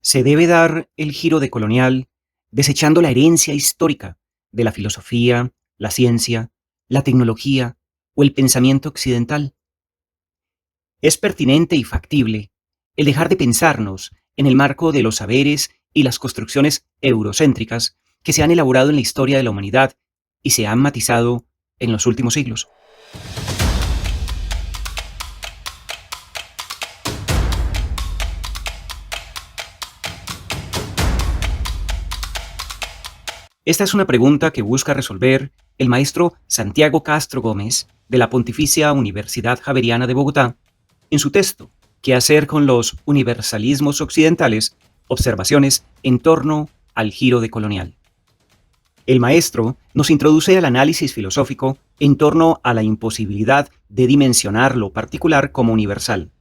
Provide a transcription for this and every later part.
Se debe dar el giro decolonial desechando la herencia histórica de la filosofía, la ciencia, la tecnología o el pensamiento occidental. Es pertinente y factible el dejar de pensarnos en el marco de los saberes y las construcciones eurocéntricas que se han elaborado en la historia de la humanidad y se han matizado en los últimos siglos. Esta es una pregunta que busca resolver el maestro Santiago Castro Gómez de la Pontificia Universidad Javeriana de Bogotá en su texto ¿Qué hacer con los universalismos occidentales? Observaciones en torno al giro decolonial. El maestro nos introduce al análisis filosófico en torno a la imposibilidad de dimensionar lo particular como universal,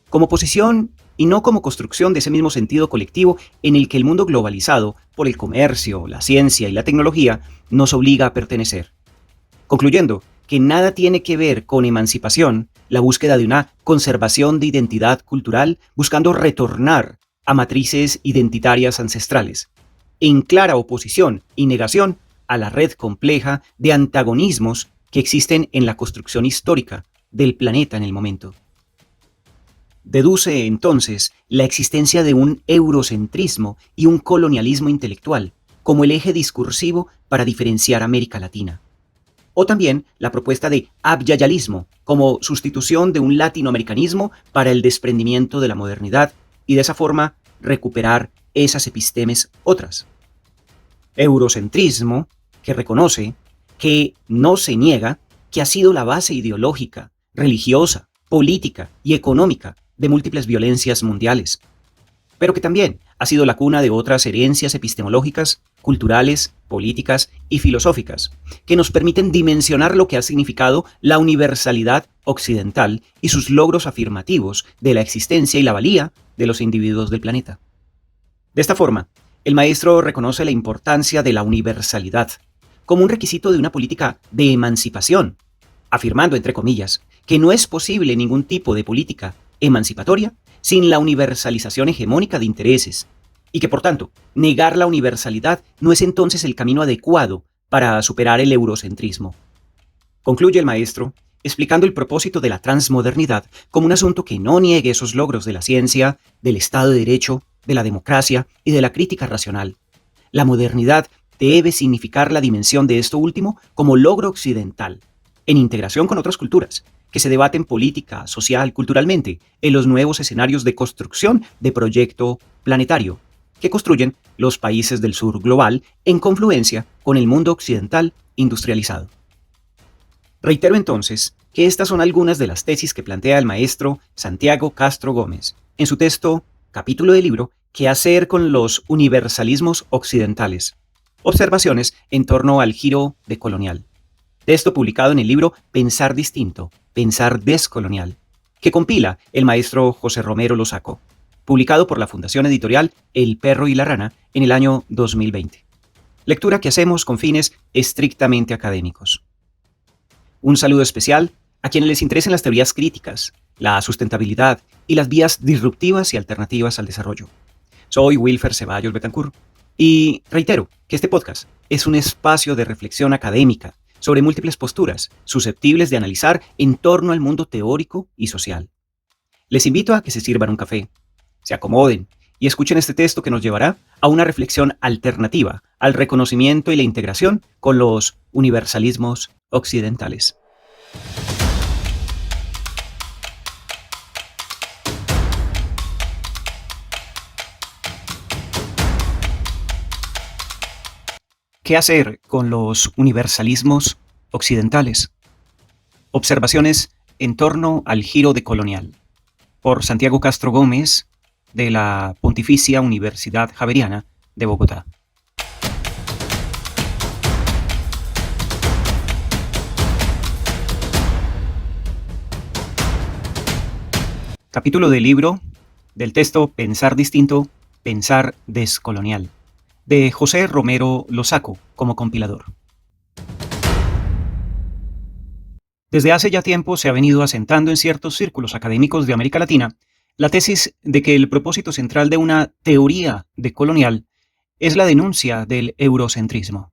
como posición y no como construcción de ese mismo sentido colectivo en el que el mundo globalizado por el comercio, la ciencia y la tecnología nos obliga a pertenecer. Concluyendo que nada tiene que ver con emancipación, la búsqueda de una conservación de identidad cultural buscando retornar a matrices identitarias ancestrales, en clara oposición y negación a la red compleja de antagonismos que existen en la construcción histórica del planeta en el momento. Deduce entonces la existencia de un eurocentrismo y un colonialismo intelectual como el eje discursivo para diferenciar América Latina. O también la propuesta de abyayalismo como sustitución de un latinoamericanismo para el desprendimiento de la modernidad y de esa forma recuperar esas epistemes otras. Eurocentrismo que reconoce, que no se niega, que ha sido la base ideológica, religiosa, política y económica de múltiples violencias mundiales, pero que también ha sido la cuna de otras herencias epistemológicas, culturales, políticas y filosóficas, que nos permiten dimensionar lo que ha significado la universalidad occidental y sus logros afirmativos de la existencia y la valía de los individuos del planeta. De esta forma, el maestro reconoce la importancia de la universalidad como un requisito de una política de emancipación, afirmando, entre comillas, que no es posible ningún tipo de política emancipatoria sin la universalización hegemónica de intereses, y que por tanto, negar la universalidad no es entonces el camino adecuado para superar el eurocentrismo. Concluye el maestro explicando el propósito de la transmodernidad como un asunto que no niegue esos logros de la ciencia, del Estado de Derecho, de la democracia y de la crítica racional. La modernidad debe significar la dimensión de esto último como logro occidental, en integración con otras culturas, que se debaten política, social, culturalmente, en los nuevos escenarios de construcción de proyecto planetario, que construyen los países del sur global en confluencia con el mundo occidental industrializado. Reitero entonces que estas son algunas de las tesis que plantea el maestro Santiago Castro Gómez en su texto, capítulo del libro, ¿Qué hacer con los universalismos occidentales? Observaciones en torno al giro decolonial. Texto publicado en el libro Pensar distinto, pensar descolonial, que compila el maestro José Romero Losaco, publicado por la Fundación Editorial El Perro y la Rana en el año 2020. Lectura que hacemos con fines estrictamente académicos. Un saludo especial a quienes les interesen las teorías críticas, la sustentabilidad y las vías disruptivas y alternativas al desarrollo. Soy Wilfer Ceballos Betancourt y reitero que este podcast es un espacio de reflexión académica sobre múltiples posturas susceptibles de analizar en torno al mundo teórico y social. Les invito a que se sirvan un café, se acomoden y escuchen este texto que nos llevará a una reflexión alternativa al reconocimiento y la integración con los universalismos occidentales. ¿Qué hacer con los universalismos occidentales? Observaciones en torno al giro decolonial, por Santiago Castro Gómez, de la Pontificia Universidad Javeriana de Bogotá. Capítulo del libro, del texto Pensar distinto, pensar descolonial, de José Romero Losaco como compilador. Desde hace ya tiempo se ha venido asentando en ciertos círculos académicos de América Latina la tesis de que el propósito central de una teoría decolonial es la denuncia del eurocentrismo.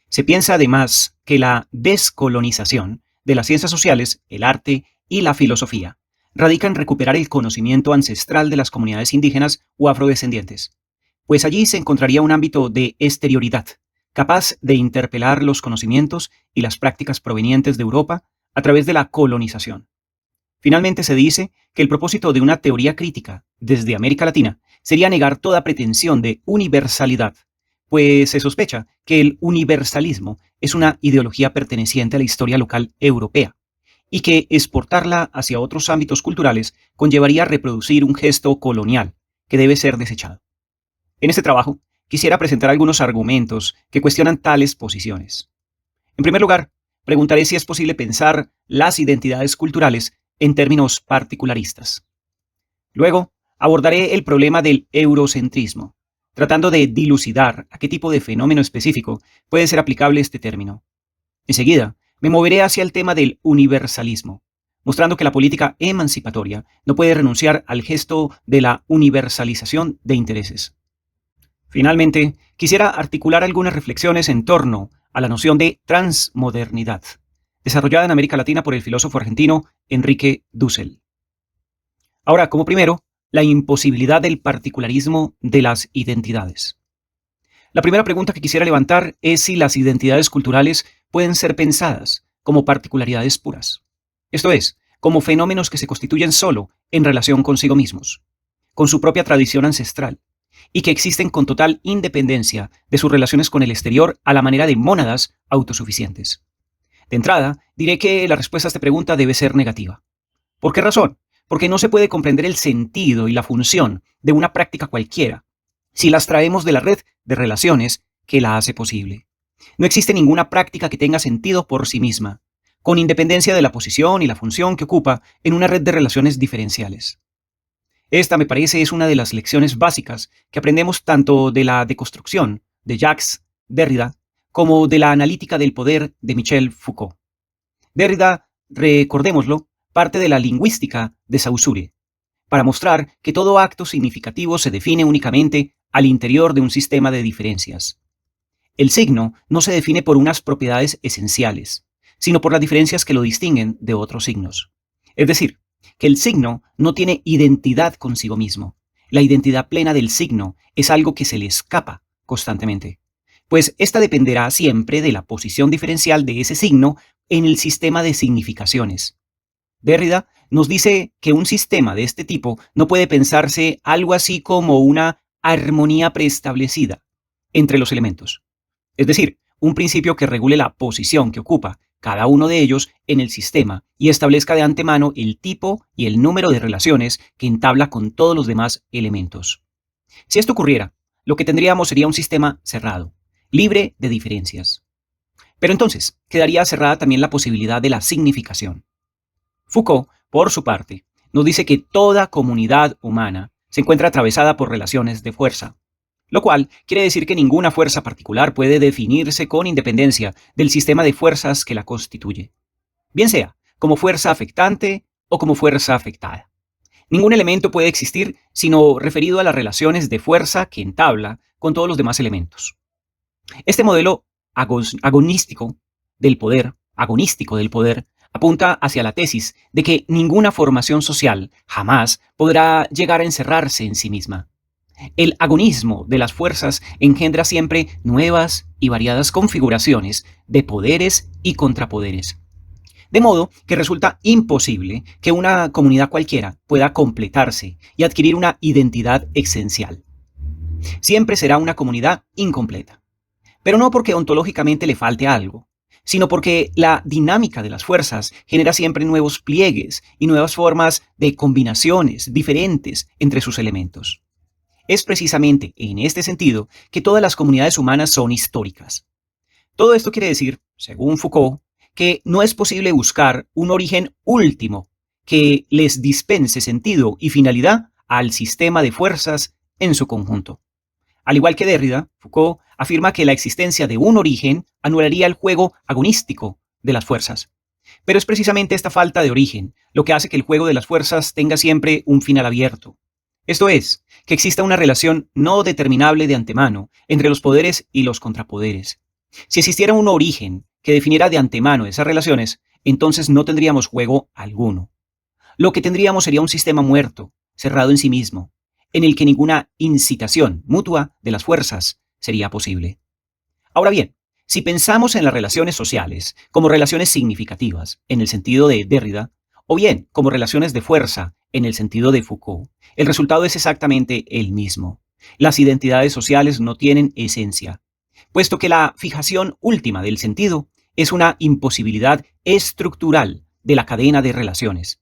Se piensa además que la descolonización de las ciencias sociales, el arte y la filosofía radica en recuperar el conocimiento ancestral de las comunidades indígenas o afrodescendientes, pues allí se encontraría un ámbito de exterioridad, capaz de interpelar los conocimientos y las prácticas provenientes de Europa a través de la colonización. Finalmente se dice que el propósito de una teoría crítica desde América Latina sería negar toda pretensión de universalidad, pues se sospecha que el universalismo es una ideología perteneciente a la historia local europea y que exportarla hacia otros ámbitos culturales conllevaría reproducir un gesto colonial que debe ser desechado. En este trabajo, quisiera presentar algunos argumentos que cuestionan tales posiciones. En primer lugar, preguntaré si es posible pensar las identidades culturales en términos particularistas. Luego, abordaré el problema del eurocentrismo, tratando de dilucidar a qué tipo de fenómeno específico puede ser aplicable este término. Enseguida, me moveré hacia el tema del universalismo, mostrando que la política emancipatoria no puede renunciar al gesto de la universalización de intereses. Finalmente, quisiera articular algunas reflexiones en torno a la noción de transmodernidad, desarrollada en América Latina por el filósofo argentino Enrique Dussel. Ahora, como primero, la imposibilidad del particularismo de las identidades. La primera pregunta que quisiera levantar es si las identidades culturales pueden ser pensadas como particularidades puras. Esto es, como fenómenos que se constituyen solo en relación consigo mismos, con su propia tradición ancestral, y que existen con total independencia de sus relaciones con el exterior a la manera de mónadas autosuficientes. De entrada, diré que la respuesta a esta pregunta debe ser negativa. ¿Por qué razón? Porque no se puede comprender el sentido y la función de una práctica cualquiera si las traemos de la red de relaciones que la hace posible. No existe ninguna práctica que tenga sentido por sí misma, con independencia de la posición y la función que ocupa en una red de relaciones diferenciales. Esta, me parece, es una de las lecciones básicas que aprendemos tanto de la deconstrucción de Jacques Derrida como de la analítica del poder de Michel Foucault. Derrida, recordémoslo, parte de la lingüística de Saussure, para mostrar que todo acto significativo se define únicamente al interior de un sistema de diferencias. El signo no se define por unas propiedades esenciales, sino por las diferencias que lo distinguen de otros signos. Es decir, que el signo no tiene identidad consigo mismo. La identidad plena del signo es algo que se le escapa constantemente, pues esta dependerá siempre de la posición diferencial de ese signo en el sistema de significaciones. Derrida nos dice que un sistema de este tipo no puede pensarse algo así como una armonía preestablecida entre los elementos. Es decir, un principio que regule la posición que ocupa cada uno de ellos en el sistema y establezca de antemano el tipo y el número de relaciones que entabla con todos los demás elementos. Si esto ocurriera, lo que tendríamos sería un sistema cerrado, libre de diferencias. Pero entonces, quedaría cerrada también la posibilidad de la significación. Foucault, por su parte, nos dice que toda comunidad humana se encuentra atravesada por relaciones de fuerza, lo cual quiere decir que ninguna fuerza particular puede definirse con independencia del sistema de fuerzas que la constituye, bien sea como fuerza afectante o como fuerza afectada. Ningún elemento puede existir sino referido a las relaciones de fuerza que entabla con todos los demás elementos. Este modelo agonístico del poder, apunta hacia la tesis de que ninguna formación social jamás podrá llegar a encerrarse en sí misma. El agonismo de las fuerzas engendra siempre nuevas y variadas configuraciones de poderes y contrapoderes. De modo que resulta imposible que una comunidad cualquiera pueda completarse y adquirir una identidad esencial. Siempre será una comunidad incompleta, pero no porque ontológicamente le falte algo, sino porque la dinámica de las fuerzas genera siempre nuevos pliegues y nuevas formas de combinaciones diferentes entre sus elementos. Es precisamente en este sentido que todas las comunidades humanas son históricas. Todo esto quiere decir, según Foucault, que no es posible buscar un origen último que les dispense sentido y finalidad al sistema de fuerzas en su conjunto. Al igual que Derrida, Foucault afirma que la existencia de un origen anularía el juego agonístico de las fuerzas, Pero es precisamente esta falta de origen lo que hace que el juego de las fuerzas tenga siempre un final abierto. Esto es, que exista una relación no determinable de antemano entre los poderes y los contrapoderes. Si existiera un origen que definiera de antemano esas relaciones, entonces no tendríamos juego alguno. Lo que tendríamos sería un sistema muerto, cerrado en sí mismo, en el que ninguna incitación mutua de las fuerzas sería posible. Ahora bien, si pensamos en las relaciones sociales como relaciones significativas, en el sentido de Derrida, o bien como relaciones de fuerza, en el sentido de Foucault, el resultado es exactamente el mismo. Las identidades sociales no tienen esencia, puesto que la fijación última del sentido es una imposibilidad estructural de la cadena de relaciones.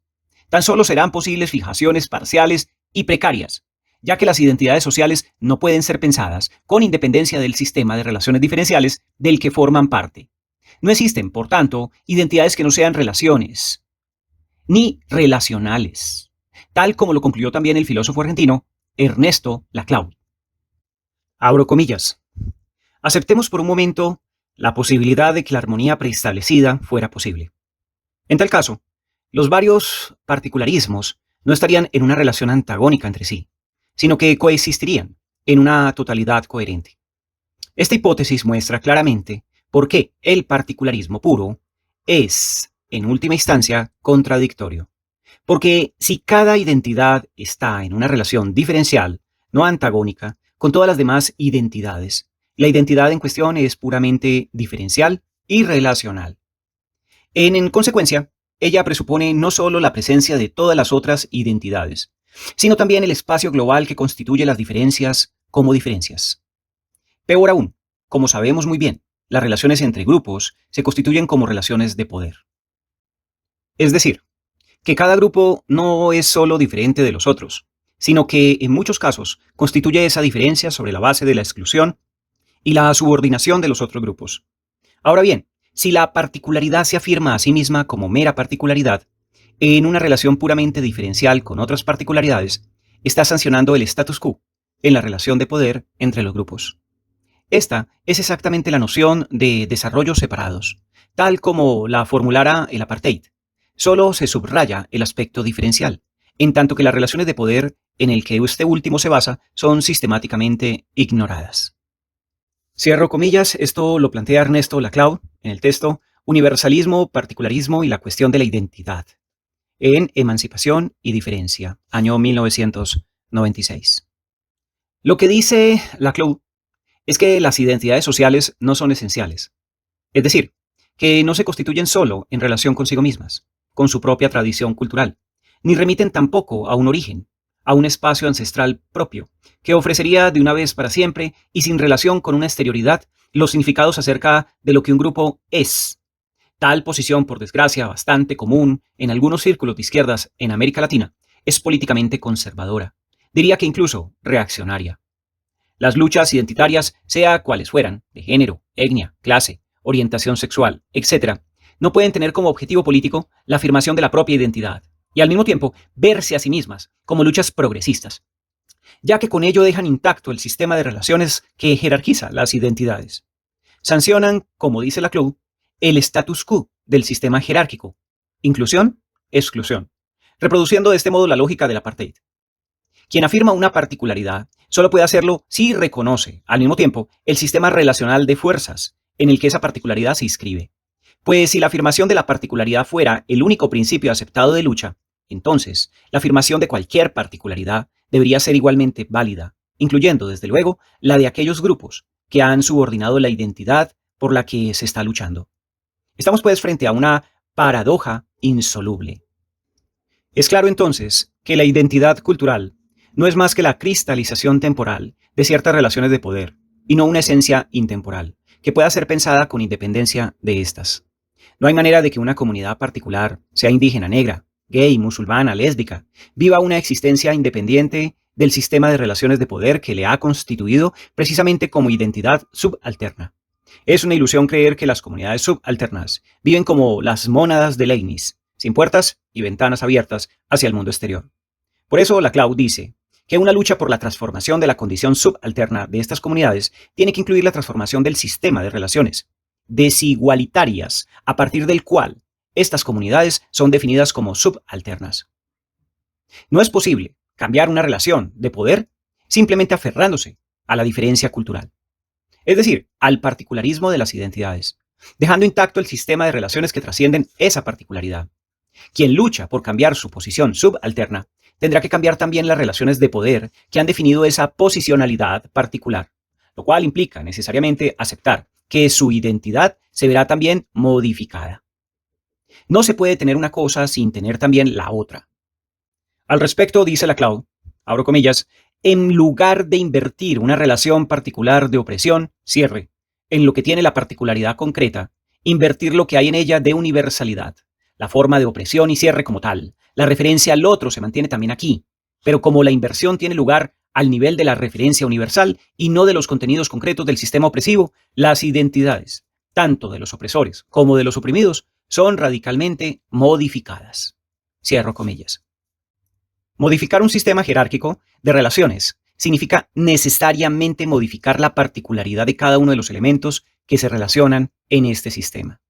Tan solo serán posibles fijaciones parciales y precarias, ya que las identidades sociales no pueden ser pensadas con independencia del sistema de relaciones diferenciales del que forman parte. No existen, por tanto, identidades que no sean relaciones, ni relacionales, tal como lo concluyó también el filósofo argentino Ernesto Laclau. Abro comillas. Aceptemos por un momento la posibilidad de que la armonía preestablecida fuera posible. En tal caso, los varios particularismos no estarían en una relación antagónica entre sí, sino que coexistirían en una totalidad coherente. Esta hipótesis muestra claramente por qué el particularismo puro es, en última instancia, contradictorio. Porque si cada identidad está en una relación diferencial, no antagónica, con todas las demás identidades, la identidad en cuestión es puramente diferencial y relacional. En consecuencia, ella presupone no solo la presencia de todas las otras identidades, sino también el espacio global que constituye las diferencias como diferencias. Peor aún, como sabemos muy bien, las relaciones entre grupos se constituyen como relaciones de poder. Es decir, que cada grupo no es solo diferente de los otros, sino que en muchos casos constituye esa diferencia sobre la base de la exclusión y la subordinación de los otros grupos. Ahora bien, si la particularidad se afirma a sí misma como mera particularidad, en una relación puramente diferencial con otras particularidades, está sancionando el status quo en la relación de poder entre los grupos. Esta es exactamente la noción de desarrollos separados, tal como la formulara el apartheid. Solo se subraya el aspecto diferencial, en tanto que las relaciones de poder en el que este último se basa son sistemáticamente ignoradas. Cierro comillas, esto lo plantea Ernesto Laclau en el texto Universalismo, Particularismo y la cuestión de la identidad, en Emancipación y Diferencia, año 1996. Lo que dice Laclau es que las identidades sociales no son esenciales, es decir, que no se constituyen solo en relación consigo mismas, con su propia tradición cultural, ni remiten tampoco a un origen, a un espacio ancestral propio, que ofrecería de una vez para siempre y sin relación con una exterioridad los significados acerca de lo que un grupo es. Tal posición, por desgracia, bastante común en algunos círculos de izquierdas en América Latina, es políticamente conservadora, diría que incluso reaccionaria. Las luchas identitarias, sea cuales fueran, de género, etnia, clase, orientación sexual, etc., no pueden tener como objetivo político la afirmación de la propia identidad y al mismo tiempo verse a sí mismas como luchas progresistas, ya que con ello dejan intacto el sistema de relaciones que jerarquiza las identidades. Sancionan, como dice Laclau, el status quo del sistema jerárquico, inclusión, exclusión, reproduciendo de este modo la lógica del apartheid. Quien afirma una particularidad solo puede hacerlo si reconoce, al mismo tiempo, el sistema relacional de fuerzas en el que esa particularidad se inscribe. Pues si la afirmación de la particularidad fuera el único principio aceptado de lucha, entonces la afirmación de cualquier particularidad debería ser igualmente válida, incluyendo, desde luego, la de aquellos grupos que han subordinado la identidad por la que se está luchando. Estamos pues frente a una paradoja insoluble. Es claro entonces que la identidad cultural no es más que la cristalización temporal de ciertas relaciones de poder, y no una esencia intemporal, que pueda ser pensada con independencia de estas. No hay manera de que una comunidad particular, sea indígena, negra, gay, musulmana, lésbica, viva una existencia independiente del sistema de relaciones de poder que le ha constituido precisamente como identidad subalterna. Es una ilusión creer que las comunidades subalternas viven como las mónadas de Leibniz, sin puertas y ventanas abiertas hacia el mundo exterior. Por eso Laclau dice que una lucha por la transformación de la condición subalterna de estas comunidades tiene que incluir la transformación del sistema de relaciones desigualitarias, a partir del cual estas comunidades son definidas como subalternas. No es posible cambiar una relación de poder simplemente aferrándose a la diferencia cultural, es decir, al particularismo de las identidades, dejando intacto el sistema de relaciones que trascienden esa particularidad. Quien lucha por cambiar su posición subalterna tendrá que cambiar también las relaciones de poder que han definido esa posicionalidad particular, lo cual implica necesariamente aceptar que su identidad se verá también modificada. No se puede tener una cosa sin tener también la otra. Al respecto, dice Laclau, abro comillas, en lugar de invertir una relación particular de opresión, cierre, en lo que tiene la particularidad concreta, invertir lo que hay en ella de universalidad, la forma de opresión y cierre como tal. La referencia al otro se mantiene también aquí, pero como la inversión tiene lugar al nivel de la referencia universal y no de los contenidos concretos del sistema opresivo, las identidades, tanto de los opresores como de los oprimidos, son radicalmente modificadas. Cierro comillas. Modificar un sistema jerárquico de relaciones significa necesariamente modificar la particularidad de cada uno de los elementos que se relacionan en este sistema.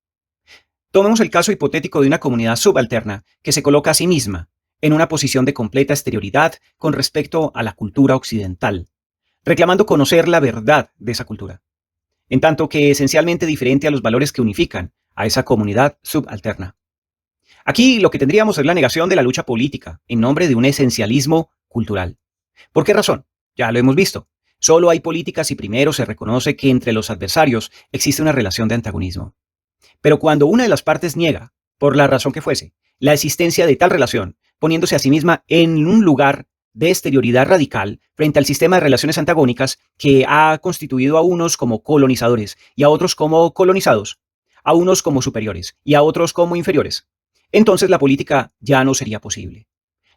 Tomemos el caso hipotético de una comunidad subalterna que se coloca a sí misma en una posición de completa exterioridad con respecto a la cultura occidental, reclamando conocer la verdad de esa cultura, en tanto que esencialmente diferente a los valores que unifican a esa comunidad subalterna. Aquí lo que tendríamos es la negación de la lucha política en nombre de un esencialismo cultural. ¿Por qué razón? Ya lo hemos visto. Solo hay política si primero se reconoce que entre los adversarios existe una relación de antagonismo. Pero cuando una de las partes niega, por la razón que fuese, la existencia de tal relación, poniéndose a sí misma en un lugar de exterioridad radical frente al sistema de relaciones antagónicas que ha constituido a unos como colonizadores y a otros como colonizados, a unos como superiores y a otros como inferiores, entonces la política ya no sería posible.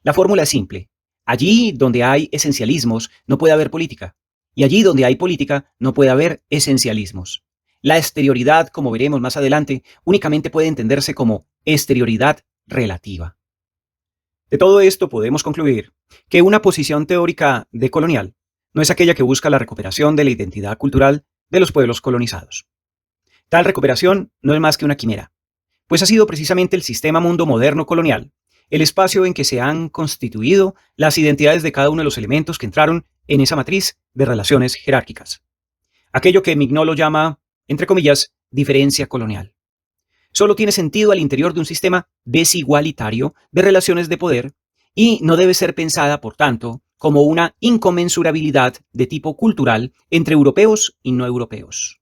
La fórmula es simple. Allí donde hay esencialismos no puede haber política, y allí donde hay política no puede haber esencialismos. La exterioridad, como veremos más adelante, únicamente puede entenderse como exterioridad relativa. De todo esto podemos concluir que una posición teórica decolonial no es aquella que busca la recuperación de la identidad cultural de los pueblos colonizados. Tal recuperación no es más que una quimera, pues ha sido precisamente el sistema mundo moderno colonial el espacio en que se han constituido las identidades de cada uno de los elementos que entraron en esa matriz de relaciones jerárquicas. Aquello que Mignolo llama, entre comillas, diferencia colonial. Solo tiene sentido al interior de un sistema desigualitario de relaciones de poder y no debe ser pensada, por tanto, como una inconmensurabilidad de tipo cultural entre europeos y no europeos.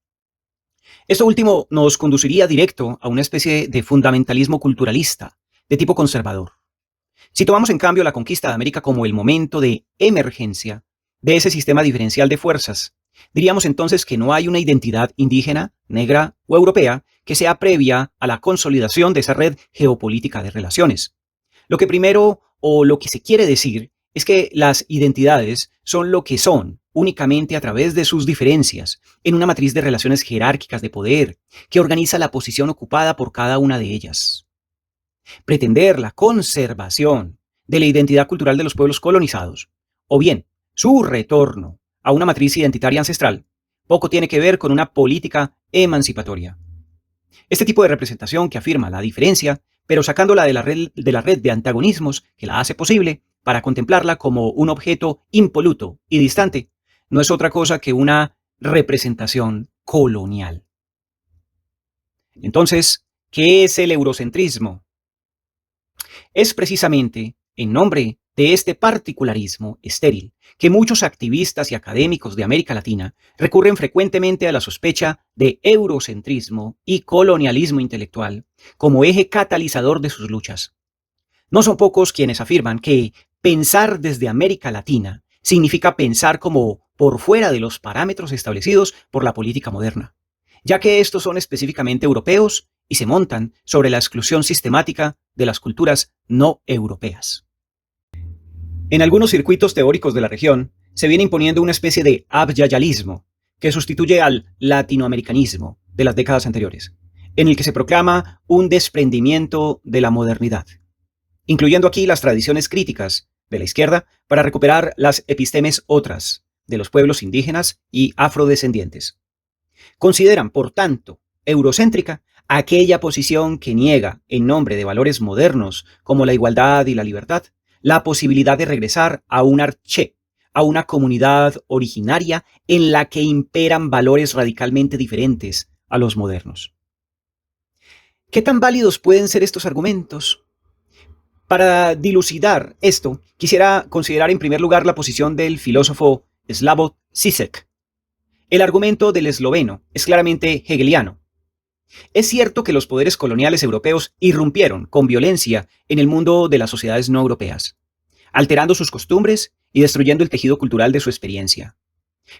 Esto último nos conduciría directo a una especie de fundamentalismo culturalista, de tipo conservador. Si tomamos en cambio la conquista de América como el momento de emergencia de ese sistema diferencial de fuerzas, diríamos entonces que no hay una identidad indígena, negra o europea que sea previa a la consolidación de esa red geopolítica de relaciones. Lo que primero, o lo que se quiere decir, es que las identidades son lo que son únicamente a través de sus diferencias, en una matriz de relaciones jerárquicas de poder, que organiza la posición ocupada por cada una de ellas. Pretender la conservación de la identidad cultural de los pueblos colonizados, o bien su retorno a una matriz identitaria ancestral, poco tiene que ver con una política emancipatoria. Este tipo de representación que afirma la diferencia, pero sacándola de la red de antagonismos que la hace posible para contemplarla como un objeto impoluto y distante, no es otra cosa que una representación colonial. Entonces, ¿qué es el eurocentrismo? Es precisamente en nombre de este particularismo estéril que muchos activistas y académicos de América Latina recurren frecuentemente a la sospecha de eurocentrismo y colonialismo intelectual como eje catalizador de sus luchas. No son pocos quienes afirman que pensar desde América Latina significa pensar como por fuera de los parámetros establecidos por la política moderna, ya que estos son específicamente europeos y se montan sobre la exclusión sistemática de las culturas no europeas. En algunos circuitos teóricos de la región se viene imponiendo una especie de abyayalismo que sustituye al latinoamericanismo de las décadas anteriores, en el que se proclama un desprendimiento de la modernidad, incluyendo aquí las tradiciones críticas de la izquierda para recuperar las epistemes otras de los pueblos indígenas y afrodescendientes. Consideran, por tanto, eurocéntrica aquella posición que niega, en nombre de valores modernos como la igualdad y la libertad, la posibilidad de regresar a un arché, a una comunidad originaria en la que imperan valores radicalmente diferentes a los modernos. ¿Qué tan válidos pueden ser estos argumentos? Para dilucidar esto, quisiera considerar en primer lugar la posición del filósofo Slavoj Žižek. El argumento del esloveno es claramente hegeliano. Es cierto que los poderes coloniales europeos irrumpieron con violencia en el mundo de las sociedades no europeas, alterando sus costumbres y destruyendo el tejido cultural de su experiencia.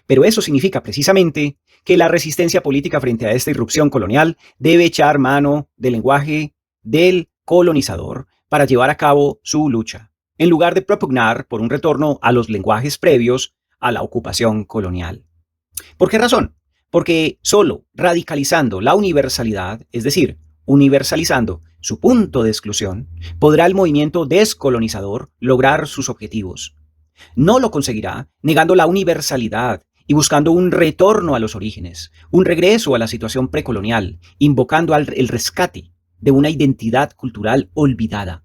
Pero eso significa precisamente que la resistencia política frente a esta irrupción colonial debe echar mano del lenguaje del colonizador para llevar a cabo su lucha, en lugar de propugnar por un retorno a los lenguajes previos a la ocupación colonial. ¿Por qué razón? Porque solo radicalizando la universalidad, es decir, universalizando su punto de exclusión, podrá el movimiento descolonizador lograr sus objetivos. No lo conseguirá negando la universalidad y buscando un retorno a los orígenes, un regreso a la situación precolonial, invocando el rescate de una identidad cultural olvidada.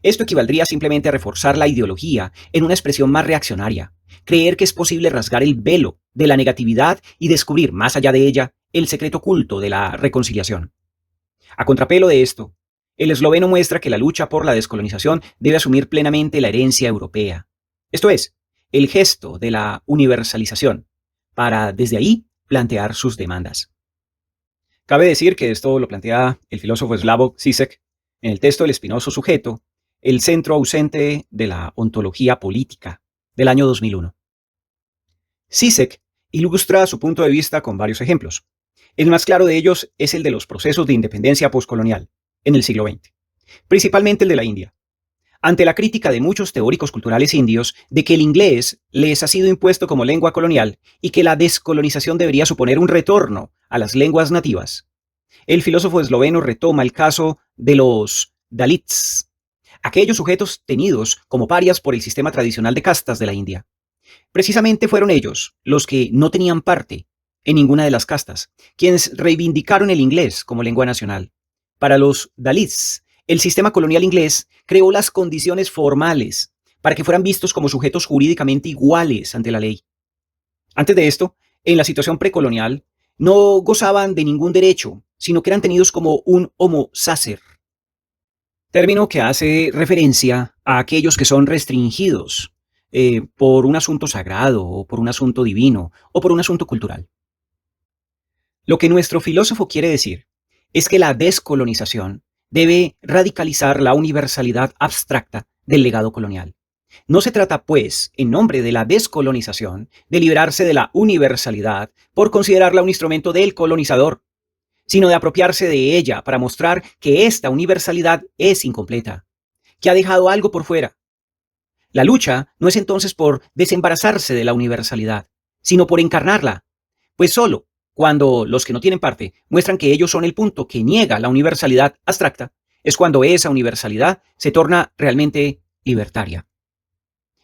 Esto equivaldría simplemente a reforzar la ideología en una expresión más reaccionaria, creer que es posible rasgar el velo de la negatividad y descubrir más allá de ella el secreto oculto de la reconciliación. A contrapelo de esto, el esloveno muestra que la lucha por la descolonización debe asumir plenamente la herencia europea, esto es, el gesto de la universalización, para desde ahí plantear sus demandas. Cabe decir que esto lo plantea el filósofo Slavoj Žižek en el texto del espinoso sujeto, El centro ausente de la ontología política, del año 2001. Žižek ilustra su punto de vista con varios ejemplos. El más claro de ellos es el de los procesos de independencia postcolonial en el siglo XX, principalmente el de la India. Ante la crítica de muchos teóricos culturales indios de que el inglés les ha sido impuesto como lengua colonial y que la descolonización debería suponer un retorno a las lenguas nativas, el filósofo esloveno retoma el caso de los Dalits, aquellos sujetos tenidos como parias por el sistema tradicional de castas de la India. Precisamente fueron ellos los que no tenían parte en ninguna de las castas, quienes reivindicaron el inglés como lengua nacional. Para los Dalits, el sistema colonial inglés creó las condiciones formales para que fueran vistos como sujetos jurídicamente iguales ante la ley. Antes de esto, en la situación precolonial, no gozaban de ningún derecho, sino que eran tenidos como un homo sacer, término que hace referencia a aquellos que son restringidos por un asunto sagrado o por un asunto divino o por un asunto cultural. Lo que nuestro filósofo quiere decir es que la descolonización debe radicalizar la universalidad abstracta del legado colonial. No se trata, pues, en nombre de la descolonización, de liberarse de la universalidad por considerarla un instrumento del colonizador, sino de apropiarse de ella para mostrar que esta universalidad es incompleta, que ha dejado algo por fuera. La lucha no es entonces por desembarazarse de la universalidad, sino por encarnarla, pues solo cuando los que no tienen parte muestran que ellos son el punto que niega la universalidad abstracta, es cuando esa universalidad se torna realmente libertaria.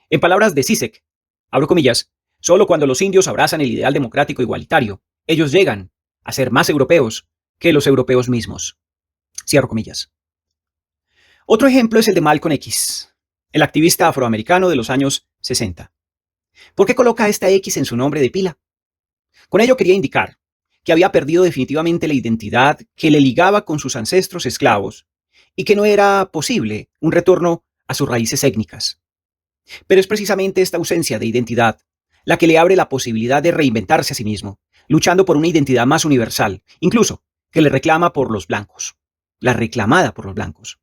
En palabras de Žižek, abro comillas, solo cuando los indios abrazan el ideal democrático igualitario, ellos llegan a ser más europeos que los europeos mismos. Cierro comillas. Otro ejemplo es el de Malcolm X, el activista afroamericano de los años 60. ¿Por qué coloca esta X en su nombre de pila? Con ello quería indicar que había perdido definitivamente la identidad que le ligaba con sus ancestros esclavos y que no era posible un retorno a sus raíces étnicas. Pero es precisamente esta ausencia de identidad la que le abre la posibilidad de reinventarse a sí mismo, luchando por una identidad más universal, incluso que le reclama por los blancos, la reclamada por los blancos.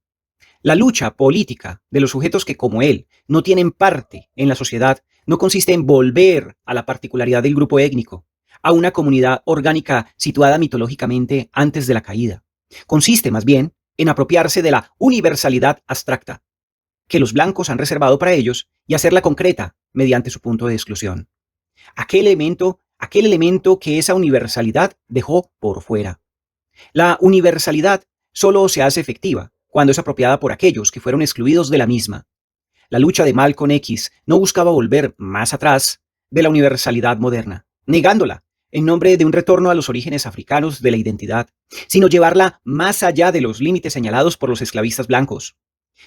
La lucha política de los sujetos que, como él, no tienen parte en la sociedad, no consiste en volver a la particularidad del grupo étnico, a una comunidad orgánica situada mitológicamente antes de la caída. Consiste, más bien, en apropiarse de la universalidad abstracta, que los blancos han reservado para ellos y hacerla concreta mediante su punto de exclusión. Aquel elemento que esa universalidad dejó por fuera. La universalidad solo se hace efectiva cuando es apropiada por aquellos que fueron excluidos de la misma. La lucha de Malcolm X no buscaba volver más atrás de la universalidad moderna, negándola, en nombre de un retorno a los orígenes africanos de la identidad, sino llevarla más allá de los límites señalados por los esclavistas blancos.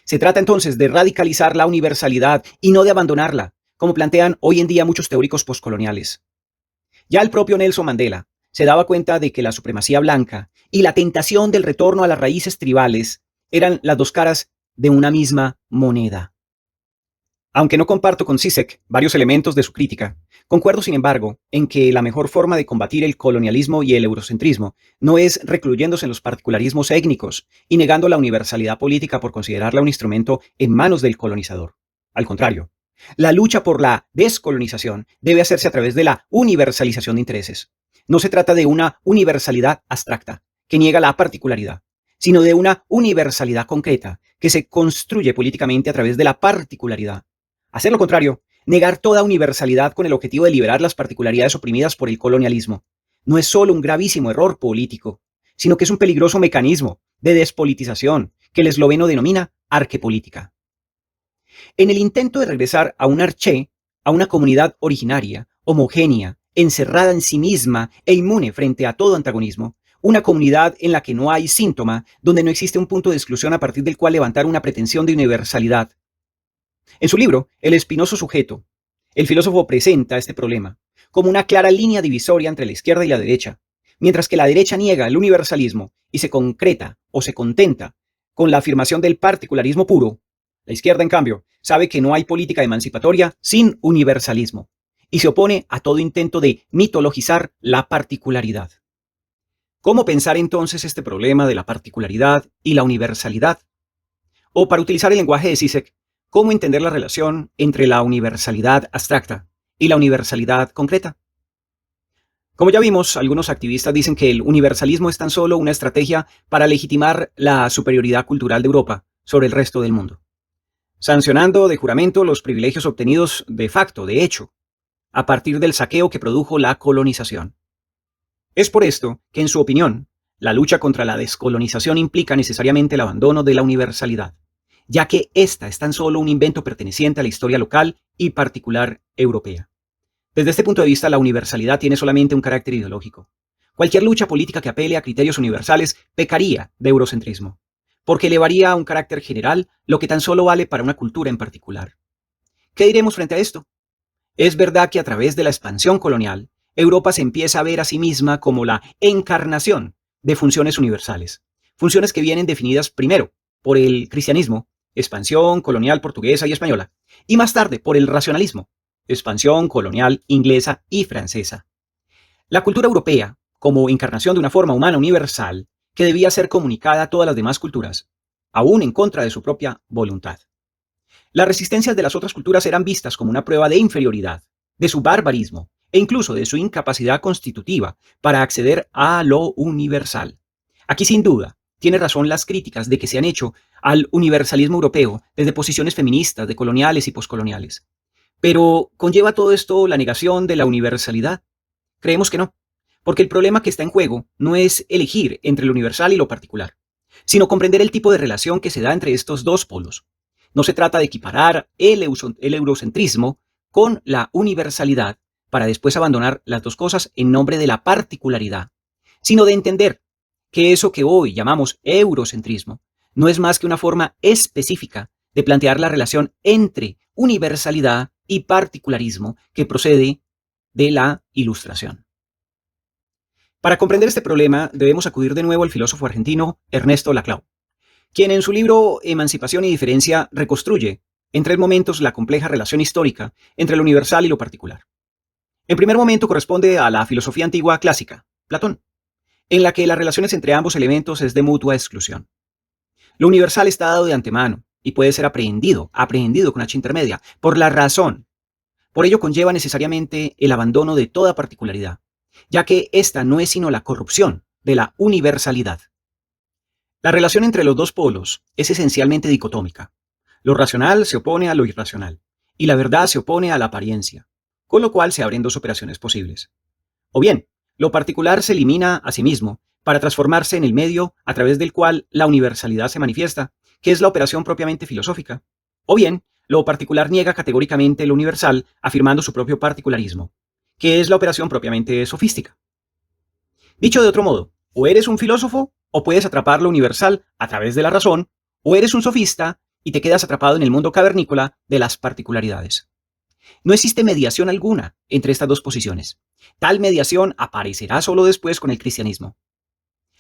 Se trata entonces de radicalizar la universalidad y no de abandonarla, como plantean hoy en día muchos teóricos postcoloniales. Ya el propio Nelson Mandela se daba cuenta de que la supremacía blanca y la tentación del retorno a las raíces tribales eran las dos caras de una misma moneda. Aunque no comparto con Zizek varios elementos de su crítica, concuerdo sin embargo en que la mejor forma de combatir el colonialismo y el eurocentrismo no es recluyéndose en los particularismos étnicos y negando la universalidad política por considerarla un instrumento en manos del colonizador. Al contrario, la lucha por la descolonización debe hacerse a través de la universalización de intereses. No se trata de una universalidad abstracta que niega la particularidad, sino de una universalidad concreta que se construye políticamente a través de la particularidad. Hacer lo contrario, negar toda universalidad con el objetivo de liberar las particularidades oprimidas por el colonialismo, no es solo un gravísimo error político, sino que es un peligroso mecanismo de despolitización que el esloveno denomina arquepolítica. En el intento de regresar a un arché, a una comunidad originaria, homogénea, encerrada en sí misma e inmune frente a todo antagonismo, una comunidad en la que no hay síntoma, donde no existe un punto de exclusión a partir del cual levantar una pretensión de universalidad. En su libro, El espinoso sujeto, el filósofo presenta este problema como una clara línea divisoria entre la izquierda y la derecha, mientras que la derecha niega el universalismo y se concreta o se contenta con la afirmación del particularismo puro. La izquierda, en cambio, sabe que no hay política emancipatoria sin universalismo y se opone a todo intento de mitologizar la particularidad. ¿Cómo pensar entonces este problema de la particularidad y la universalidad? O, para utilizar el lenguaje de Zizek, ¿cómo entender la relación entre la universalidad abstracta y la universalidad concreta? Como ya vimos, algunos activistas dicen que el universalismo es tan solo una estrategia para legitimar la superioridad cultural de Europa sobre el resto del mundo, sancionando de juramento los privilegios obtenidos de facto, de hecho, a partir del saqueo que produjo la colonización. Es por esto que, en su opinión, la lucha contra la descolonización implica necesariamente el abandono de la universalidad, ya que ésta es tan solo un invento perteneciente a la historia local y particular europea. Desde este punto de vista, la universalidad tiene solamente un carácter ideológico. Cualquier lucha política que apele a criterios universales pecaría de eurocentrismo, porque elevaría a un carácter general lo que tan solo vale para una cultura en particular. ¿Qué diremos frente a esto? Es verdad que a través de la expansión colonial, Europa se empieza a ver a sí misma como la encarnación de funciones universales, funciones que vienen definidas primero por el cristianismo, expansión colonial portuguesa y española, y más tarde por el racionalismo, expansión colonial inglesa y francesa. La cultura europea, como encarnación de una forma humana universal, que debía ser comunicada a todas las demás culturas, aún en contra de su propia voluntad. Las resistencias de las otras culturas eran vistas como una prueba de inferioridad, de su barbarismo e incluso de su incapacidad constitutiva para acceder a lo universal. Aquí, sin duda, tiene razón las críticas de que se han hecho al universalismo europeo desde posiciones feministas, decoloniales y poscoloniales. Pero, ¿conlleva todo esto la negación de la universalidad? Creemos que no, porque el problema que está en juego no es elegir entre lo universal y lo particular, sino comprender el tipo de relación que se da entre estos dos polos. No se trata de equiparar el eurocentrismo con la universalidad para después abandonar las dos cosas en nombre de la particularidad, sino de entender que eso que hoy llamamos eurocentrismo no es más que una forma específica de plantear la relación entre universalidad y particularismo que procede de la Ilustración. Para comprender este problema debemos acudir de nuevo al filósofo argentino Ernesto Laclau, quien en su libro Emancipación y Diferencia reconstruye en 3 momentos la compleja relación histórica entre lo universal y lo particular. El primer momento corresponde a la filosofía antigua clásica, Platón, en la que las relaciones entre ambos elementos es de mutua exclusión. Lo universal está dado de antemano y puede ser aprehendido con H intermedia, por la razón. Por ello conlleva necesariamente el abandono de toda particularidad, ya que esta no es sino la corrupción de la universalidad. La relación entre los dos polos es esencialmente dicotómica. Lo racional se opone a lo irracional, y la verdad se opone a la apariencia, con lo cual se abren dos operaciones posibles. O bien, lo particular se elimina a sí mismo para transformarse en el medio a través del cual la universalidad se manifiesta, que es la operación propiamente filosófica. O bien, lo particular niega categóricamente lo universal, afirmando su propio particularismo, que es la operación propiamente sofística. Dicho de otro modo, o eres un filósofo o puedes atrapar lo universal a través de la razón, o eres un sofista y te quedas atrapado en el mundo cavernícola de las particularidades. No existe mediación alguna entre estas dos posiciones. Tal mediación aparecerá solo después con el cristianismo.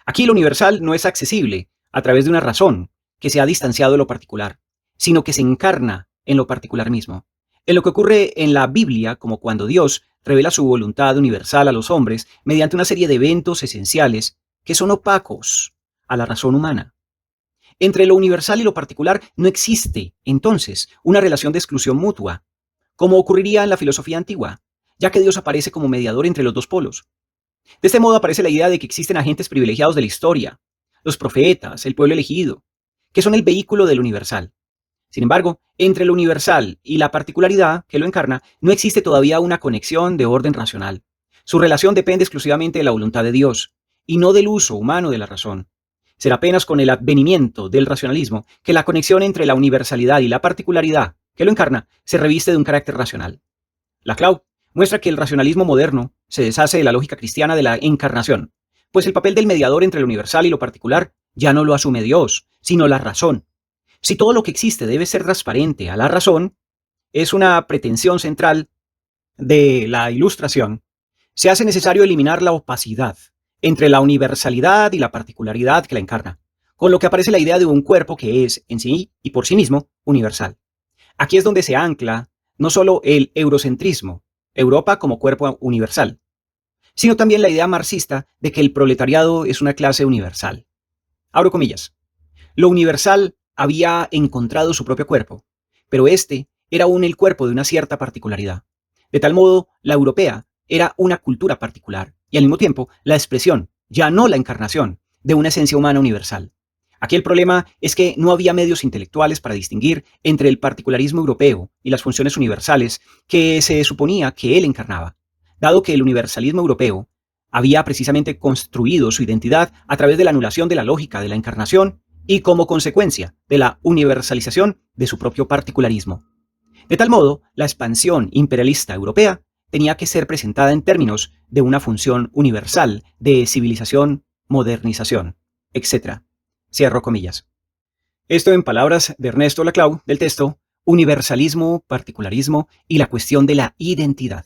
Aquí lo universal no es accesible a través de una razón que se ha distanciado de lo particular, sino que se encarna en lo particular mismo. En lo que ocurre en la Biblia, como cuando Dios revela su voluntad universal a los hombres mediante una serie de eventos esenciales que son opacos a la razón humana. Entre lo universal y lo particular no existe, entonces, una relación de exclusión mutua, como ocurriría en la filosofía antigua, ya que Dios aparece como mediador entre los dos polos. De este modo aparece la idea de que existen agentes privilegiados de la historia, los profetas, el pueblo elegido, que son el vehículo del universal. Sin embargo, entre lo universal y la particularidad que lo encarna, no existe todavía una conexión de orden racional. Su relación depende exclusivamente de la voluntad de Dios, y no del uso humano de la razón. Será apenas con el advenimiento del racionalismo que la conexión entre la universalidad y la particularidad que lo encarna se reviste de un carácter racional. Laclau muestra que el racionalismo moderno se deshace de la lógica cristiana de la encarnación, pues el papel del mediador entre lo universal y lo particular ya no lo asume Dios, sino la razón. Si todo lo que existe debe ser transparente a la razón, es una pretensión central de la Ilustración, se hace necesario eliminar la opacidad entre la universalidad y la particularidad que la encarna, con lo que aparece la idea de un cuerpo que es, en sí y por sí mismo, universal. Aquí es donde se ancla no solo el eurocentrismo, Europa como cuerpo universal, sino también la idea marxista de que el proletariado es una clase universal. Abro comillas. Lo universal había encontrado su propio cuerpo, pero este era aún el cuerpo de una cierta particularidad. De tal modo, la europea era una cultura particular y al mismo tiempo la expresión, ya no la encarnación, de una esencia humana universal. Aquí el problema es que no había medios intelectuales para distinguir entre el particularismo europeo y las funciones universales que se suponía que él encarnaba, dado que el universalismo europeo había precisamente construido su identidad a través de la anulación de la lógica de la encarnación y como consecuencia de la universalización de su propio particularismo. De tal modo, la expansión imperialista europea tenía que ser presentada en términos de una función universal de civilización, modernización, etc. Cierro comillas. Esto en palabras de Ernesto Laclau del texto Universalismo, Particularismo y la cuestión de la identidad.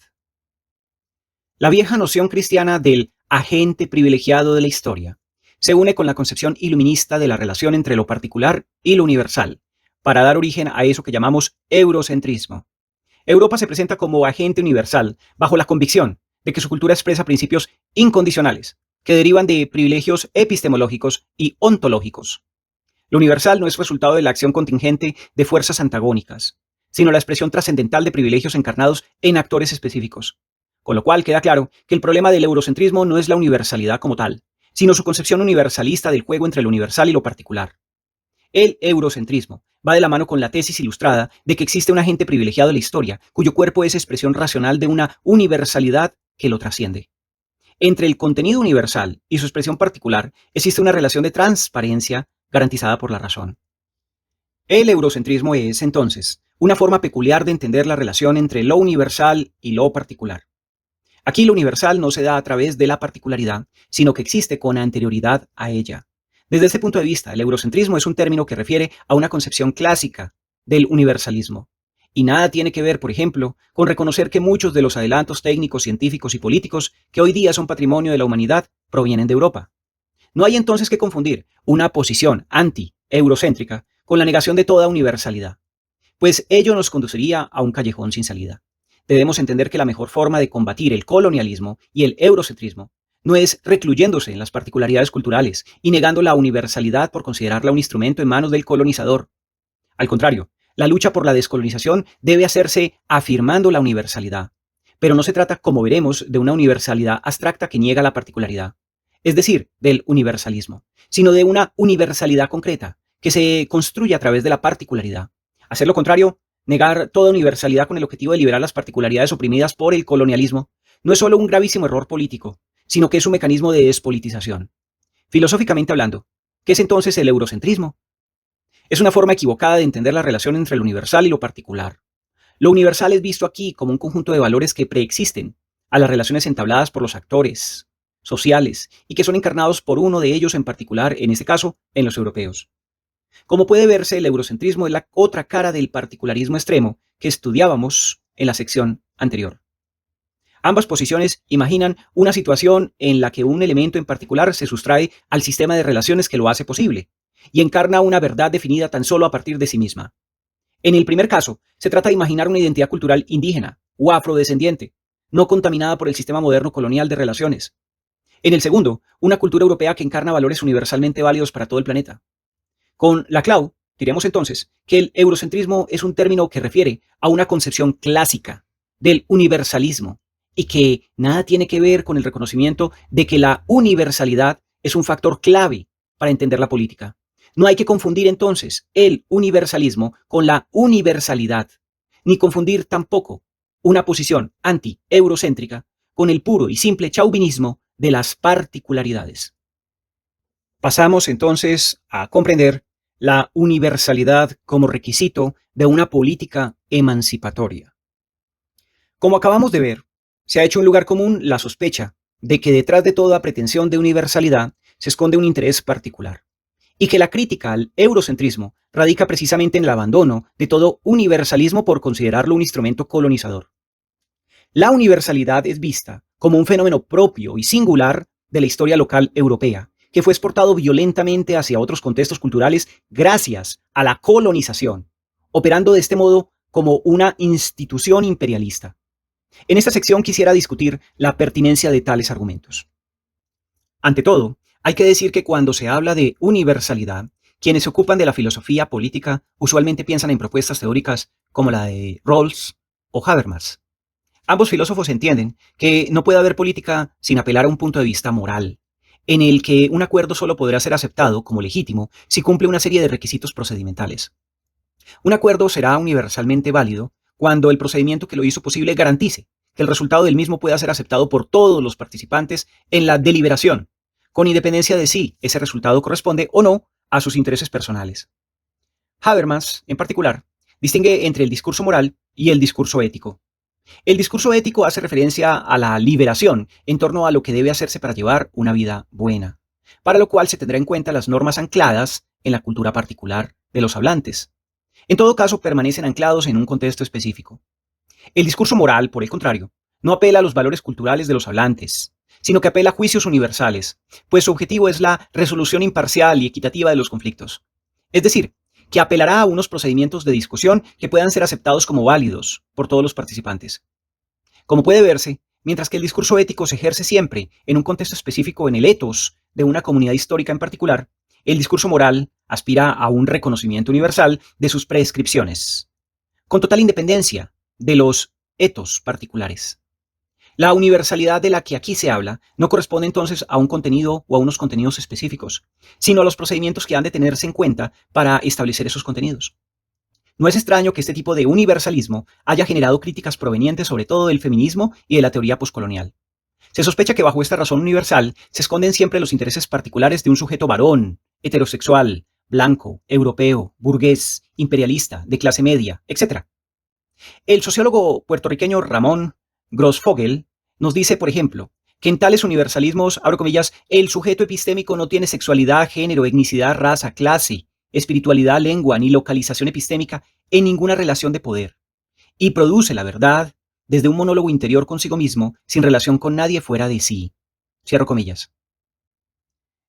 La vieja noción cristiana del agente privilegiado de la historia se une con la concepción iluminista de la relación entre lo particular y lo universal, para dar origen a eso que llamamos eurocentrismo. Europa se presenta como agente universal bajo la convicción de que su cultura expresa principios incondicionales que derivan de privilegios epistemológicos y ontológicos. Lo universal no es resultado de la acción contingente de fuerzas antagónicas, sino la expresión trascendental de privilegios encarnados en actores específicos. Con lo cual queda claro que el problema del eurocentrismo no es la universalidad como tal, sino su concepción universalista del juego entre lo universal y lo particular. El eurocentrismo va de la mano con la tesis ilustrada de que existe un agente privilegiado de la historia, cuyo cuerpo es expresión racional de una universalidad que lo trasciende. Entre el contenido universal y su expresión particular existe una relación de transparencia garantizada por la razón. El eurocentrismo es, entonces, una forma peculiar de entender la relación entre lo universal y lo particular. Aquí lo universal no se da a través de la particularidad, sino que existe con anterioridad a ella. Desde este punto de vista, el eurocentrismo es un término que refiere a una concepción clásica del universalismo. Y nada tiene que ver, por ejemplo, con reconocer que muchos de los adelantos técnicos, científicos y políticos que hoy día son patrimonio de la humanidad provienen de Europa. No hay entonces que confundir una posición anti-eurocéntrica con la negación de toda universalidad, pues ello nos conduciría a un callejón sin salida. Debemos entender que la mejor forma de combatir el colonialismo y el eurocentrismo no es recluyéndose en las particularidades culturales y negando la universalidad por considerarla un instrumento en manos del colonizador. Al contrario, la lucha por la descolonización debe hacerse afirmando la universalidad. Pero no se trata, como veremos, de una universalidad abstracta que niega la particularidad, es decir, del universalismo, sino de una universalidad concreta que se construye a través de la particularidad. Hacer lo contrario, negar toda universalidad con el objetivo de liberar las particularidades oprimidas por el colonialismo, no es solo un gravísimo error político, sino que es un mecanismo de despolitización. Filosóficamente hablando, ¿qué es entonces el eurocentrismo? Es una forma equivocada de entender la relación entre lo universal y lo particular. Lo universal es visto aquí como un conjunto de valores que preexisten a las relaciones entabladas por los actores sociales y que son encarnados por uno de ellos en particular, en este caso, en los europeos. Como puede verse, el eurocentrismo es la otra cara del particularismo extremo que estudiábamos en la sección anterior. Ambas posiciones imaginan una situación en la que un elemento en particular se sustrae al sistema de relaciones que lo hace posible y encarna una verdad definida tan solo a partir de sí misma. En el primer caso, se trata de imaginar una identidad cultural indígena o afrodescendiente, no contaminada por el sistema moderno colonial de relaciones. En el segundo, una cultura europea que encarna valores universalmente válidos para todo el planeta. Con Laclau, diremos entonces que el eurocentrismo es un término que refiere a una concepción clásica del universalismo y que nada tiene que ver con el reconocimiento de que la universalidad es un factor clave para entender la política. No hay que confundir entonces el universalismo con la universalidad, ni confundir tampoco una posición anti-eurocéntrica con el puro y simple chauvinismo de las particularidades. Pasamos entonces a comprender la universalidad como requisito de una política emancipatoria. Como acabamos de ver, se ha hecho un lugar común la sospecha de que detrás de toda pretensión de universalidad se esconde un interés particular, y que la crítica al eurocentrismo radica precisamente en el abandono de todo universalismo por considerarlo un instrumento colonizador. La universalidad es vista como un fenómeno propio y singular de la historia local europea, que fue exportado violentamente hacia otros contextos culturales gracias a la colonización, operando de este modo como una institución imperialista. En esta sección quisiera discutir la pertinencia de tales argumentos. Ante todo, hay que decir que cuando se habla de universalidad, quienes se ocupan de la filosofía política usualmente piensan en propuestas teóricas como la de Rawls o Habermas. Ambos filósofos entienden que no puede haber política sin apelar a un punto de vista moral, en el que un acuerdo solo podrá ser aceptado como legítimo si cumple una serie de requisitos procedimentales. Un acuerdo será universalmente válido cuando el procedimiento que lo hizo posible garantice que el resultado del mismo pueda ser aceptado por todos los participantes en la deliberación, con independencia de si ese resultado corresponde o no a sus intereses personales. Habermas, en particular, distingue entre el discurso moral y el discurso ético. El discurso ético hace referencia a la liberación en torno a lo que debe hacerse para llevar una vida buena, para lo cual se tendrá en cuenta las normas ancladas en la cultura particular de los hablantes. En todo caso, permanecen anclados en un contexto específico. El discurso moral, por el contrario, no apela a los valores culturales de los hablantes, sino que apela a juicios universales, pues su objetivo es la resolución imparcial y equitativa de los conflictos. Es decir, que apelará a unos procedimientos de discusión que puedan ser aceptados como válidos por todos los participantes. Como puede verse, mientras que el discurso ético se ejerce siempre en un contexto específico en el ethos de una comunidad histórica en particular, el discurso moral aspira a un reconocimiento universal de sus prescripciones, con total independencia de los ethos particulares. La universalidad de la que aquí se habla no corresponde entonces a un contenido o a unos contenidos específicos, sino a los procedimientos que han de tenerse en cuenta para establecer esos contenidos. No es extraño que este tipo de universalismo haya generado críticas provenientes sobre todo del feminismo y de la teoría poscolonial. Se sospecha que bajo esta razón universal se esconden siempre los intereses particulares de un sujeto varón, heterosexual, blanco, europeo, burgués, imperialista, de clase media, etc. El sociólogo puertorriqueño Ramón Grossfogel nos dice, por ejemplo, que en tales universalismos, abro comillas, el sujeto epistémico no tiene sexualidad, género, etnicidad, raza, clase, espiritualidad, lengua, ni localización epistémica en ninguna relación de poder, y produce la verdad desde un monólogo interior consigo mismo, sin relación con nadie fuera de sí. Cierro comillas.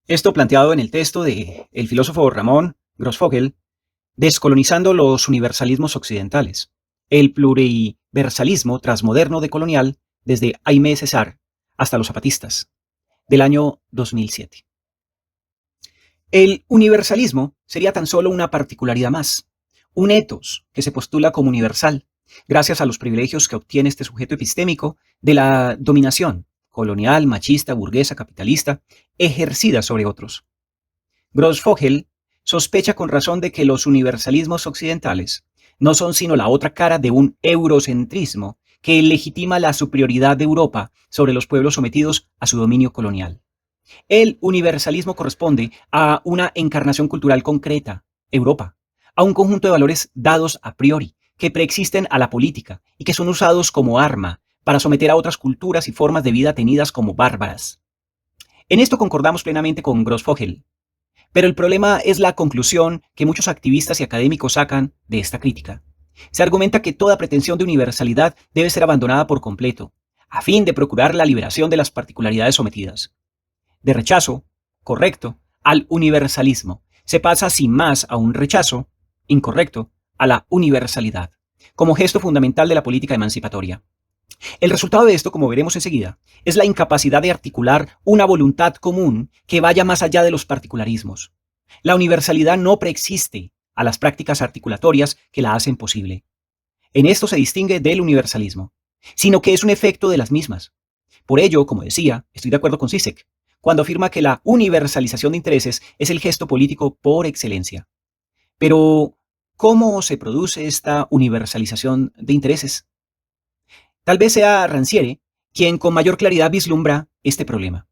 Esto planteado en el texto del filósofo Ramón Grossfogel, Descolonizando los universalismos occidentales, el pluriversalismo transmoderno decolonial desde Aimé Césaire hasta los zapatistas, del año 2007. El universalismo sería tan solo una particularidad más, un ethos que se postula como universal, gracias a los privilegios que obtiene este sujeto epistémico de la dominación colonial, machista, burguesa, capitalista, ejercida sobre otros. Grossfogel sospecha con razón de que los universalismos occidentales no son sino la otra cara de un eurocentrismo que legitima la superioridad de Europa sobre los pueblos sometidos a su dominio colonial. El universalismo corresponde a una encarnación cultural concreta, Europa, a un conjunto de valores dados a priori, que preexisten a la política y que son usados como arma para someter a otras culturas y formas de vida tenidas como bárbaras. En esto concordamos plenamente con Grossfogel, pero el problema es la conclusión que muchos activistas y académicos sacan de esta crítica. Se argumenta que toda pretensión de universalidad debe ser abandonada por completo, a fin de procurar la liberación de las particularidades sometidas. De rechazo, correcto, al universalismo, se pasa sin más a un rechazo, incorrecto, a la universalidad, como gesto fundamental de la política emancipatoria. El resultado de esto, como veremos enseguida, es la incapacidad de articular una voluntad común que vaya más allá de los particularismos. La universalidad no preexiste a las prácticas articulatorias que la hacen posible. En esto se distingue del universalismo, sino que es un efecto de las mismas. Por ello, como decía, estoy de acuerdo con Zizek, cuando afirma que la universalización de intereses es el gesto político por excelencia. Pero, ¿cómo se produce esta universalización de intereses? Tal vez sea Rancière quien con mayor claridad vislumbra este problema.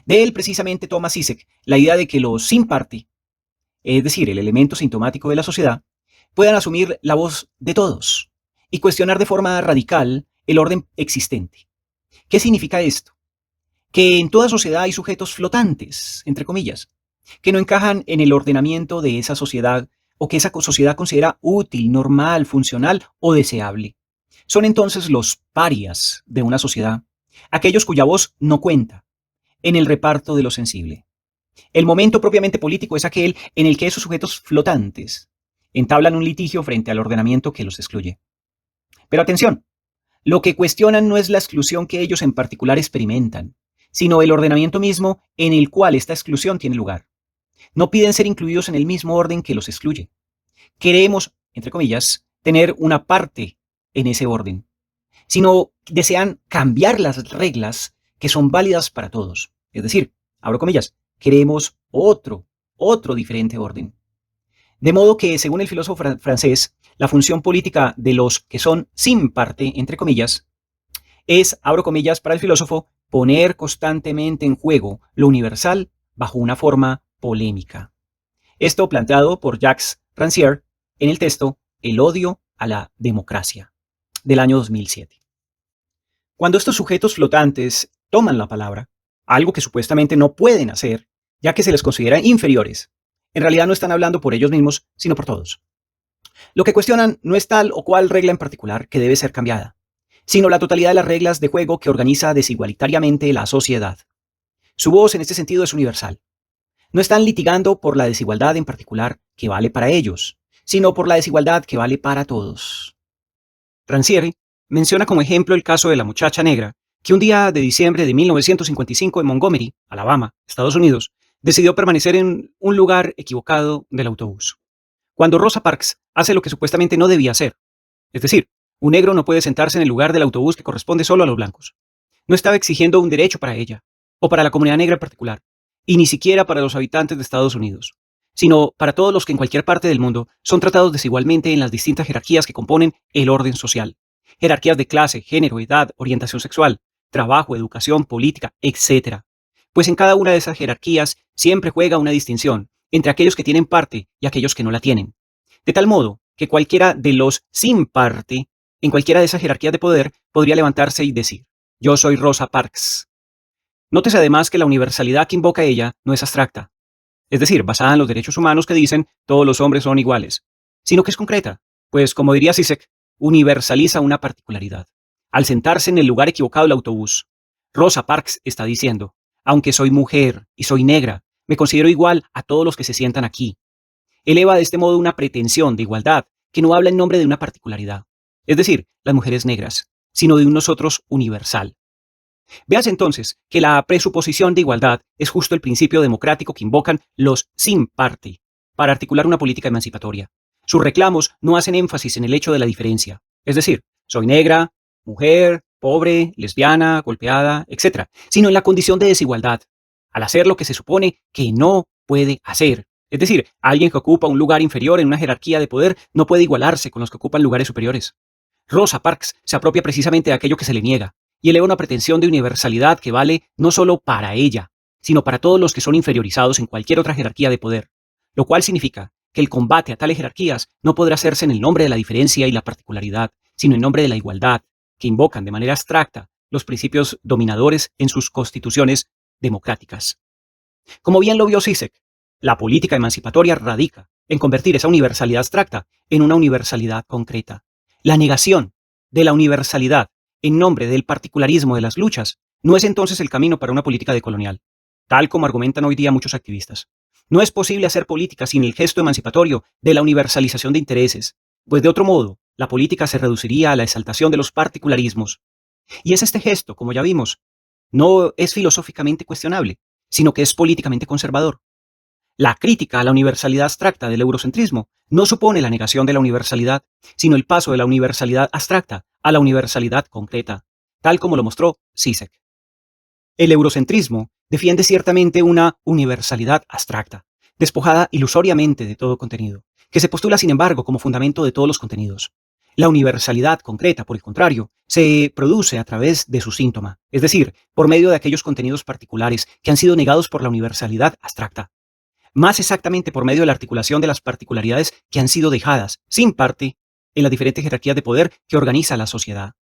De él precisamente toma Zizek la idea de que los sin parte, es decir, el elemento sintomático de la sociedad, puedan asumir la voz de todos y cuestionar de forma radical el orden existente. ¿Qué significa esto? Que en toda sociedad hay sujetos flotantes, entre comillas, que no encajan en el ordenamiento de esa sociedad o que esa sociedad considera útil, normal, funcional o deseable. Son entonces los parias de una sociedad, aquellos cuya voz no cuenta en el reparto de lo sensible. El momento propiamente político es aquel en el que esos sujetos flotantes entablan un litigio frente al ordenamiento que los excluye. Pero atención, lo que cuestionan no es la exclusión que ellos en particular experimentan, sino el ordenamiento mismo en el cual esta exclusión tiene lugar. No piden ser incluidos en el mismo orden que los excluye. Queremos, entre comillas, tener una parte en ese orden, sino desean cambiar las reglas que son válidas para todos. Es decir, abro comillas, queremos otro diferente orden. De modo que, según el filósofo francés, la función política de los que son sin parte, entre comillas, es, abro comillas, para el filósofo, poner constantemente en juego lo universal bajo una forma polémica. Esto planteado por Jacques Rancière en el texto El odio a la democracia, del año 2007. Cuando estos sujetos flotantes toman la palabra, algo que supuestamente no pueden hacer, ya que se les considera inferiores, en realidad no están hablando por ellos mismos, sino por todos. Lo que cuestionan no es tal o cual regla en particular que debe ser cambiada, sino la totalidad de las reglas de juego que organiza desigualitariamente la sociedad. Su voz en este sentido es universal. No están litigando por la desigualdad en particular que vale para ellos, sino por la desigualdad que vale para todos. Rancière menciona como ejemplo el caso de la muchacha negra que un día de diciembre de 1955 en Montgomery, Alabama, Estados Unidos, decidió permanecer en un lugar equivocado del autobús. Cuando Rosa Parks hace lo que supuestamente no debía hacer, es decir, un negro no puede sentarse en el lugar del autobús que corresponde solo a los blancos. No estaba exigiendo un derecho para ella, o para la comunidad negra en particular, y ni siquiera para los habitantes de Estados Unidos, sino para todos los que en cualquier parte del mundo son tratados desigualmente en las distintas jerarquías que componen el orden social. Jerarquías de clase, género, edad, orientación sexual, trabajo, educación, política, etc. Pues en cada una de esas jerarquías siempre juega una distinción entre aquellos que tienen parte y aquellos que no la tienen. De tal modo que cualquiera de los sin parte, en cualquiera de esas jerarquías de poder, podría levantarse y decir, yo soy Rosa Parks. Nótese además que la universalidad que invoca ella no es abstracta, es decir, basada en los derechos humanos que dicen todos los hombres son iguales, sino que es concreta, pues como diría Zizek, universaliza una particularidad. Al sentarse en el lugar equivocado del autobús, Rosa Parks está diciendo, aunque soy mujer y soy negra, me considero igual a todos los que se sientan aquí. Eleva de este modo una pretensión de igualdad que no habla en nombre de una particularidad, es decir, las mujeres negras, sino de un nosotros universal. Veas entonces que la presuposición de igualdad es justo el principio democrático que invocan los sin parte para articular una política emancipatoria. Sus reclamos no hacen énfasis en el hecho de la diferencia, es decir, soy negra, mujer, pobre, lesbiana, golpeada, etc., sino en la condición de desigualdad, al hacer lo que se supone que no puede hacer. Es decir, alguien que ocupa un lugar inferior en una jerarquía de poder no puede igualarse con los que ocupan lugares superiores. Rosa Parks se apropia precisamente de aquello que se le niega y eleva una pretensión de universalidad que vale no solo para ella, sino para todos los que son inferiorizados en cualquier otra jerarquía de poder, lo cual significa que el combate a tales jerarquías no podrá hacerse en el nombre de la diferencia y la particularidad, sino en nombre de la igualdad, que invocan de manera abstracta los principios dominadores en sus constituciones democráticas. Como bien lo vio Zizek, la política emancipatoria radica en convertir esa universalidad abstracta en una universalidad concreta. La negación de la universalidad en nombre del particularismo de las luchas no es entonces el camino para una política decolonial, tal como argumentan hoy día muchos activistas. No es posible hacer política sin el gesto emancipatorio de la universalización de intereses, pues de otro modo, la política se reduciría a la exaltación de los particularismos. Y es este gesto, como ya vimos, no es filosóficamente cuestionable, sino que es políticamente conservador. La crítica a la universalidad abstracta del eurocentrismo no supone la negación de la universalidad, sino el paso de la universalidad abstracta a la universalidad concreta, tal como lo mostró Zizek. El eurocentrismo defiende ciertamente una universalidad abstracta, despojada ilusoriamente de todo contenido, que se postula sin embargo como fundamento de todos los contenidos. La universalidad concreta, por el contrario, se produce a través de su síntoma, es decir, por medio de aquellos contenidos particulares que han sido negados por la universalidad abstracta. Más exactamente por medio de la articulación de las particularidades que han sido dejadas, sin parte, en las diferentes jerarquías de poder que organiza la sociedad.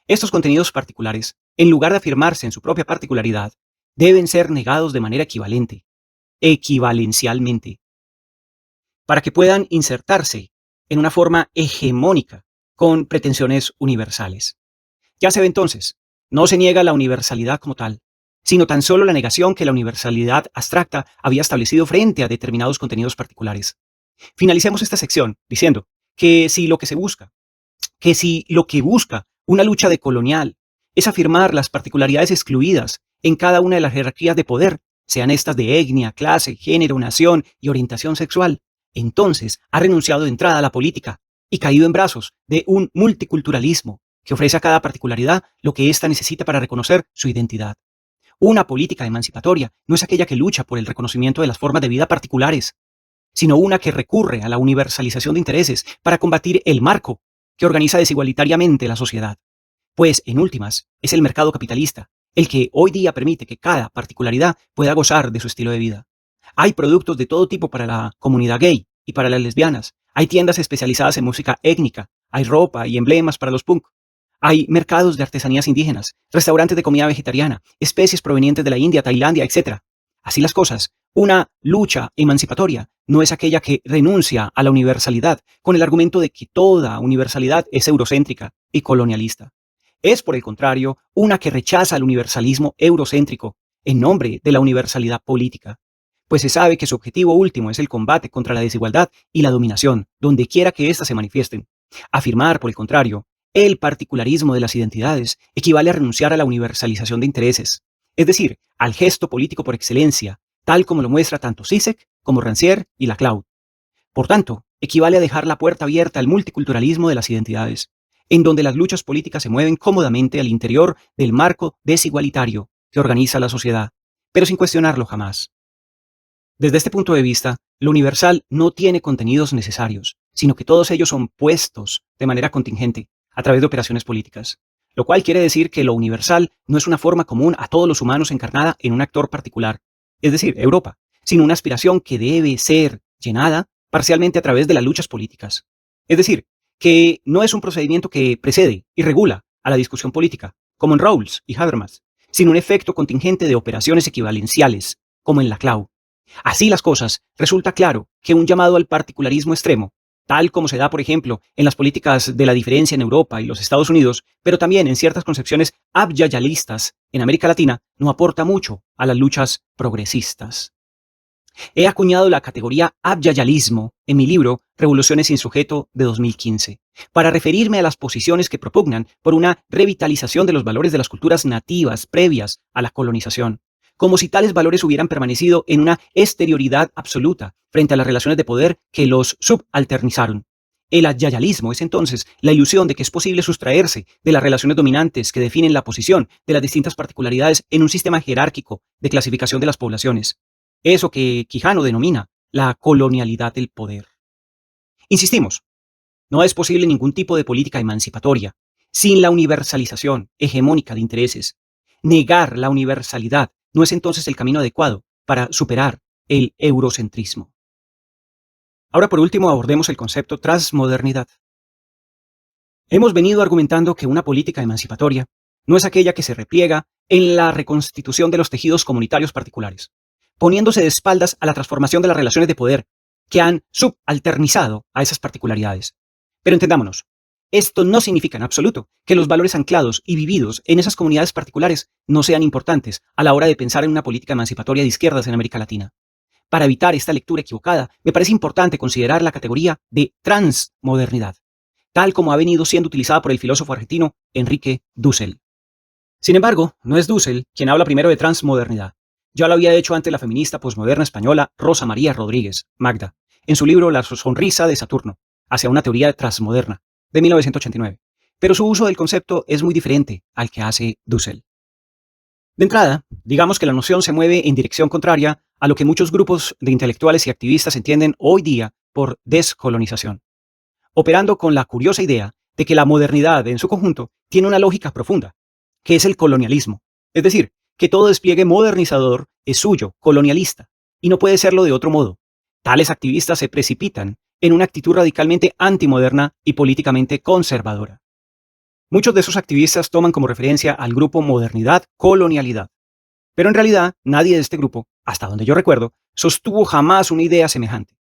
Estos contenidos particulares, en lugar de afirmarse en su propia particularidad, deben ser negados de manera equivalente, equivalencialmente, para que puedan insertarse en una forma hegemónica con pretensiones universales. Ya se ve entonces, no se niega la universalidad como tal, sino tan solo la negación que la universalidad abstracta había establecido frente a determinados contenidos particulares. Finalicemos esta sección diciendo que si lo que busca una lucha decolonial es afirmar las particularidades excluidas en cada una de las jerarquías de poder, sean estas de etnia, clase, género, nación y orientación sexual, entonces ha renunciado de entrada a la política y caído en brazos de un multiculturalismo que ofrece a cada particularidad lo que ésta necesita para reconocer su identidad. Una política emancipatoria no es aquella que lucha por el reconocimiento de las formas de vida particulares, sino una que recurre a la universalización de intereses para combatir el marco que organiza desigualitariamente la sociedad. Pues, en últimas, es el mercado capitalista el que hoy día permite que cada particularidad pueda gozar de su estilo de vida. Hay productos de todo tipo para la comunidad gay y para las lesbianas. Hay tiendas especializadas en música étnica. Hay ropa y emblemas para los punk. Hay mercados de artesanías indígenas, restaurantes de comida vegetariana, especies provenientes de la India, Tailandia, etc. Así las cosas, una lucha emancipatoria no es aquella que renuncia a la universalidad con el argumento de que toda universalidad es eurocéntrica y colonialista. Es, por el contrario, una que rechaza el universalismo eurocéntrico en nombre de la universalidad política, pues se sabe que su objetivo último es el combate contra la desigualdad y la dominación, donde quiera que éstas se manifiesten. Afirmar, por el contrario, el particularismo de las identidades equivale a renunciar a la universalización de intereses, es decir, al gesto político por excelencia, tal como lo muestra tanto Zizek como Rancière y Laclau. Por tanto, equivale a dejar la puerta abierta al multiculturalismo de las identidades, en donde las luchas políticas se mueven cómodamente al interior del marco desigualitario que organiza la sociedad, pero sin cuestionarlo jamás. Desde este punto de vista, lo universal no tiene contenidos necesarios, sino que todos ellos son puestos de manera contingente a través de operaciones políticas, lo cual quiere decir que lo universal no es una forma común a todos los humanos encarnada en un actor particular, es decir, Europa, sino una aspiración que debe ser llenada parcialmente a través de las luchas políticas. Es decir, que no es un procedimiento que precede y regula a la discusión política, como en Rawls y Habermas, sino un efecto contingente de operaciones equivalenciales, como en Laclau. Así las cosas, resulta claro que un llamado al particularismo extremo, tal como se da, por ejemplo, en las políticas de la diferencia en Europa y los Estados Unidos, pero también en ciertas concepciones abyayalistas en América Latina, no aporta mucho a las luchas progresistas. He acuñado la categoría abyayalismo en mi libro Revoluciones sin sujeto de 2015, para referirme a las posiciones que propugnan por una revitalización de los valores de las culturas nativas previas a la colonización, como si tales valores hubieran permanecido en una exterioridad absoluta frente a las relaciones de poder que los subalternizaron. El abyayalismo es entonces la ilusión de que es posible sustraerse de las relaciones dominantes que definen la posición de las distintas particularidades en un sistema jerárquico de clasificación de las poblaciones. Eso que Quijano denomina la colonialidad del poder. Insistimos, no es posible ningún tipo de política emancipatoria sin la universalización hegemónica de intereses. Negar la universalidad no es entonces el camino adecuado para superar el eurocentrismo. Ahora, por último, abordemos el concepto transmodernidad. Hemos venido argumentando que una política emancipatoria no es aquella que se repliega en la reconstitución de los tejidos comunitarios particulares, poniéndose de espaldas a la transformación de las relaciones de poder que han subalternizado a esas particularidades. Pero entendámonos, esto no significa en absoluto que los valores anclados y vividos en esas comunidades particulares no sean importantes a la hora de pensar en una política emancipatoria de izquierdas en América Latina. Para evitar esta lectura equivocada, me parece importante considerar la categoría de transmodernidad, tal como ha venido siendo utilizada por el filósofo argentino Enrique Dussel. Sin embargo, no es Dussel quien habla primero de transmodernidad. Ya lo había hecho antes la feminista posmoderna española Rosa María Rodríguez, Magda, en su libro La sonrisa de Saturno, hacia una teoría transmoderna, de 1989. Pero su uso del concepto es muy diferente al que hace Dussel. De entrada, digamos que la noción se mueve en dirección contraria a lo que muchos grupos de intelectuales y activistas entienden hoy día por descolonización, operando con la curiosa idea de que la modernidad en su conjunto tiene una lógica profunda, que es el colonialismo, es decir, que todo despliegue modernizador es suyo, colonialista, y no puede serlo de otro modo. Tales activistas se precipitan en una actitud radicalmente antimoderna y políticamente conservadora. Muchos de esos activistas toman como referencia al grupo Modernidad Colonialidad, pero en realidad nadie de este grupo, hasta donde yo recuerdo, sostuvo jamás una idea semejante.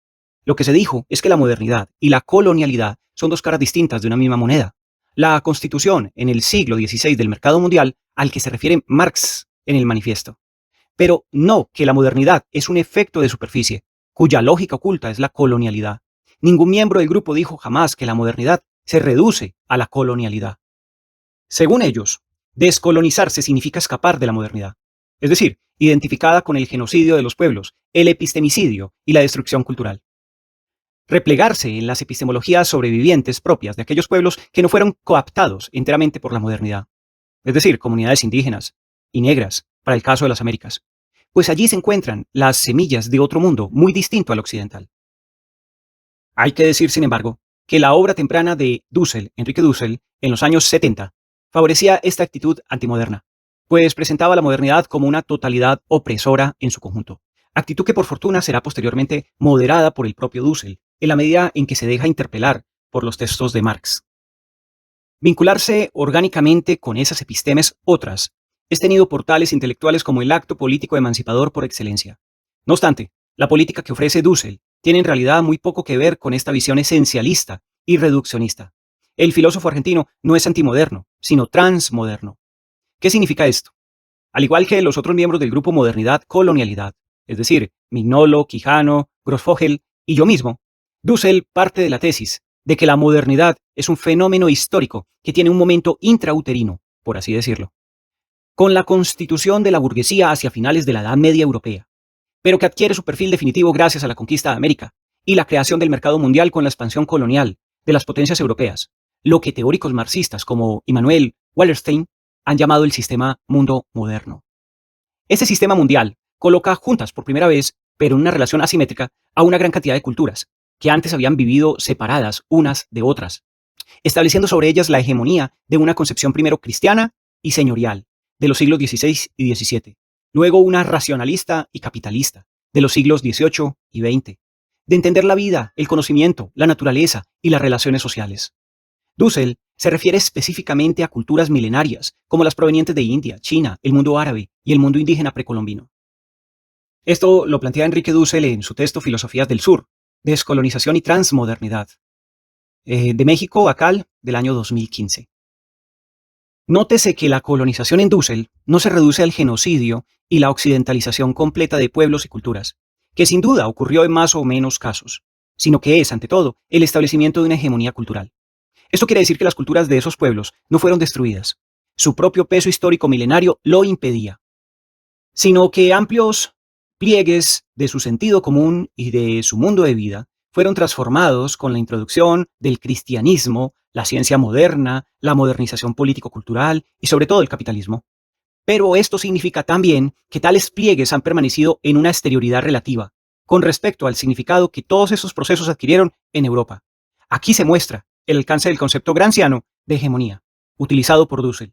Lo que se dijo es que la modernidad y la colonialidad son dos caras distintas de una misma moneda. La constitución en el siglo XVI del mercado mundial al que se refiere Marx en el manifiesto. Pero no que la modernidad es un efecto de superficie, cuya lógica oculta es la colonialidad. Ningún miembro del grupo dijo jamás que la modernidad se reduce a la colonialidad. Según ellos, descolonizarse significa escapar de la modernidad, es decir, identificada con el genocidio de los pueblos, el epistemicidio y la destrucción cultural. Replegarse en las epistemologías sobrevivientes propias de aquellos pueblos que no fueron coaptados enteramente por la modernidad, es decir, comunidades indígenas y negras, para el caso de las Américas, pues allí se encuentran las semillas de otro mundo muy distinto al occidental. Hay que decir, sin embargo, que la obra temprana de Dussel, Enrique Dussel, en los años 70, favorecía esta actitud antimoderna, pues presentaba la modernidad como una totalidad opresora en su conjunto, actitud que por fortuna será posteriormente moderada por el propio Dussel, en la medida en que se deja interpelar por los textos de Marx. Vincularse orgánicamente con esas epistemes otras es tenido por tales intelectuales como el acto político emancipador por excelencia. No obstante, la política que ofrece Dussel tiene en realidad muy poco que ver con esta visión esencialista y reduccionista. El filósofo argentino no es antimoderno, sino transmoderno. ¿Qué significa esto? Al igual que los otros miembros del grupo Modernidad Colonialidad, es decir, Mignolo, Quijano, Grossfogel y yo mismo, Dussel parte de la tesis de que la modernidad es un fenómeno histórico que tiene un momento intrauterino, por así decirlo, con la constitución de la burguesía hacia finales de la Edad Media europea, pero que adquiere su perfil definitivo gracias a la conquista de América y la creación del mercado mundial con la expansión colonial de las potencias europeas, lo que teóricos marxistas como Immanuel Wallerstein han llamado el sistema mundo moderno. Este sistema mundial coloca juntas por primera vez, pero en una relación asimétrica, a una gran cantidad de culturas, que antes habían vivido separadas unas de otras, estableciendo sobre ellas la hegemonía de una concepción primero cristiana y señorial, de los siglos XVI y XVII, luego una racionalista y capitalista, de los siglos XVIII y XX, de entender la vida, el conocimiento, la naturaleza y las relaciones sociales. Dussel se refiere específicamente a culturas milenarias, como las provenientes de India, China, el mundo árabe y el mundo indígena precolombino. Esto lo plantea Enrique Dussel en su texto Filosofías del Sur, Descolonización y Transmodernidad, de México a Cal, del año 2015. Nótese que la colonización en Dussel no se reduce al genocidio y la occidentalización completa de pueblos y culturas, que sin duda ocurrió en más o menos casos, sino que es, ante todo, el establecimiento de una hegemonía cultural. Esto quiere decir que las culturas de esos pueblos no fueron destruidas. Su propio peso histórico milenario lo impedía, sino que amplios pliegues de su sentido común y de su mundo de vida fueron transformados con la introducción del cristianismo, la ciencia moderna, la modernización político-cultural y sobre todo el capitalismo. Pero esto significa también que tales pliegues han permanecido en una exterioridad relativa con respecto al significado que todos esos procesos adquirieron en Europa. Aquí se muestra el alcance del concepto gramsciano de hegemonía, utilizado por Dussel.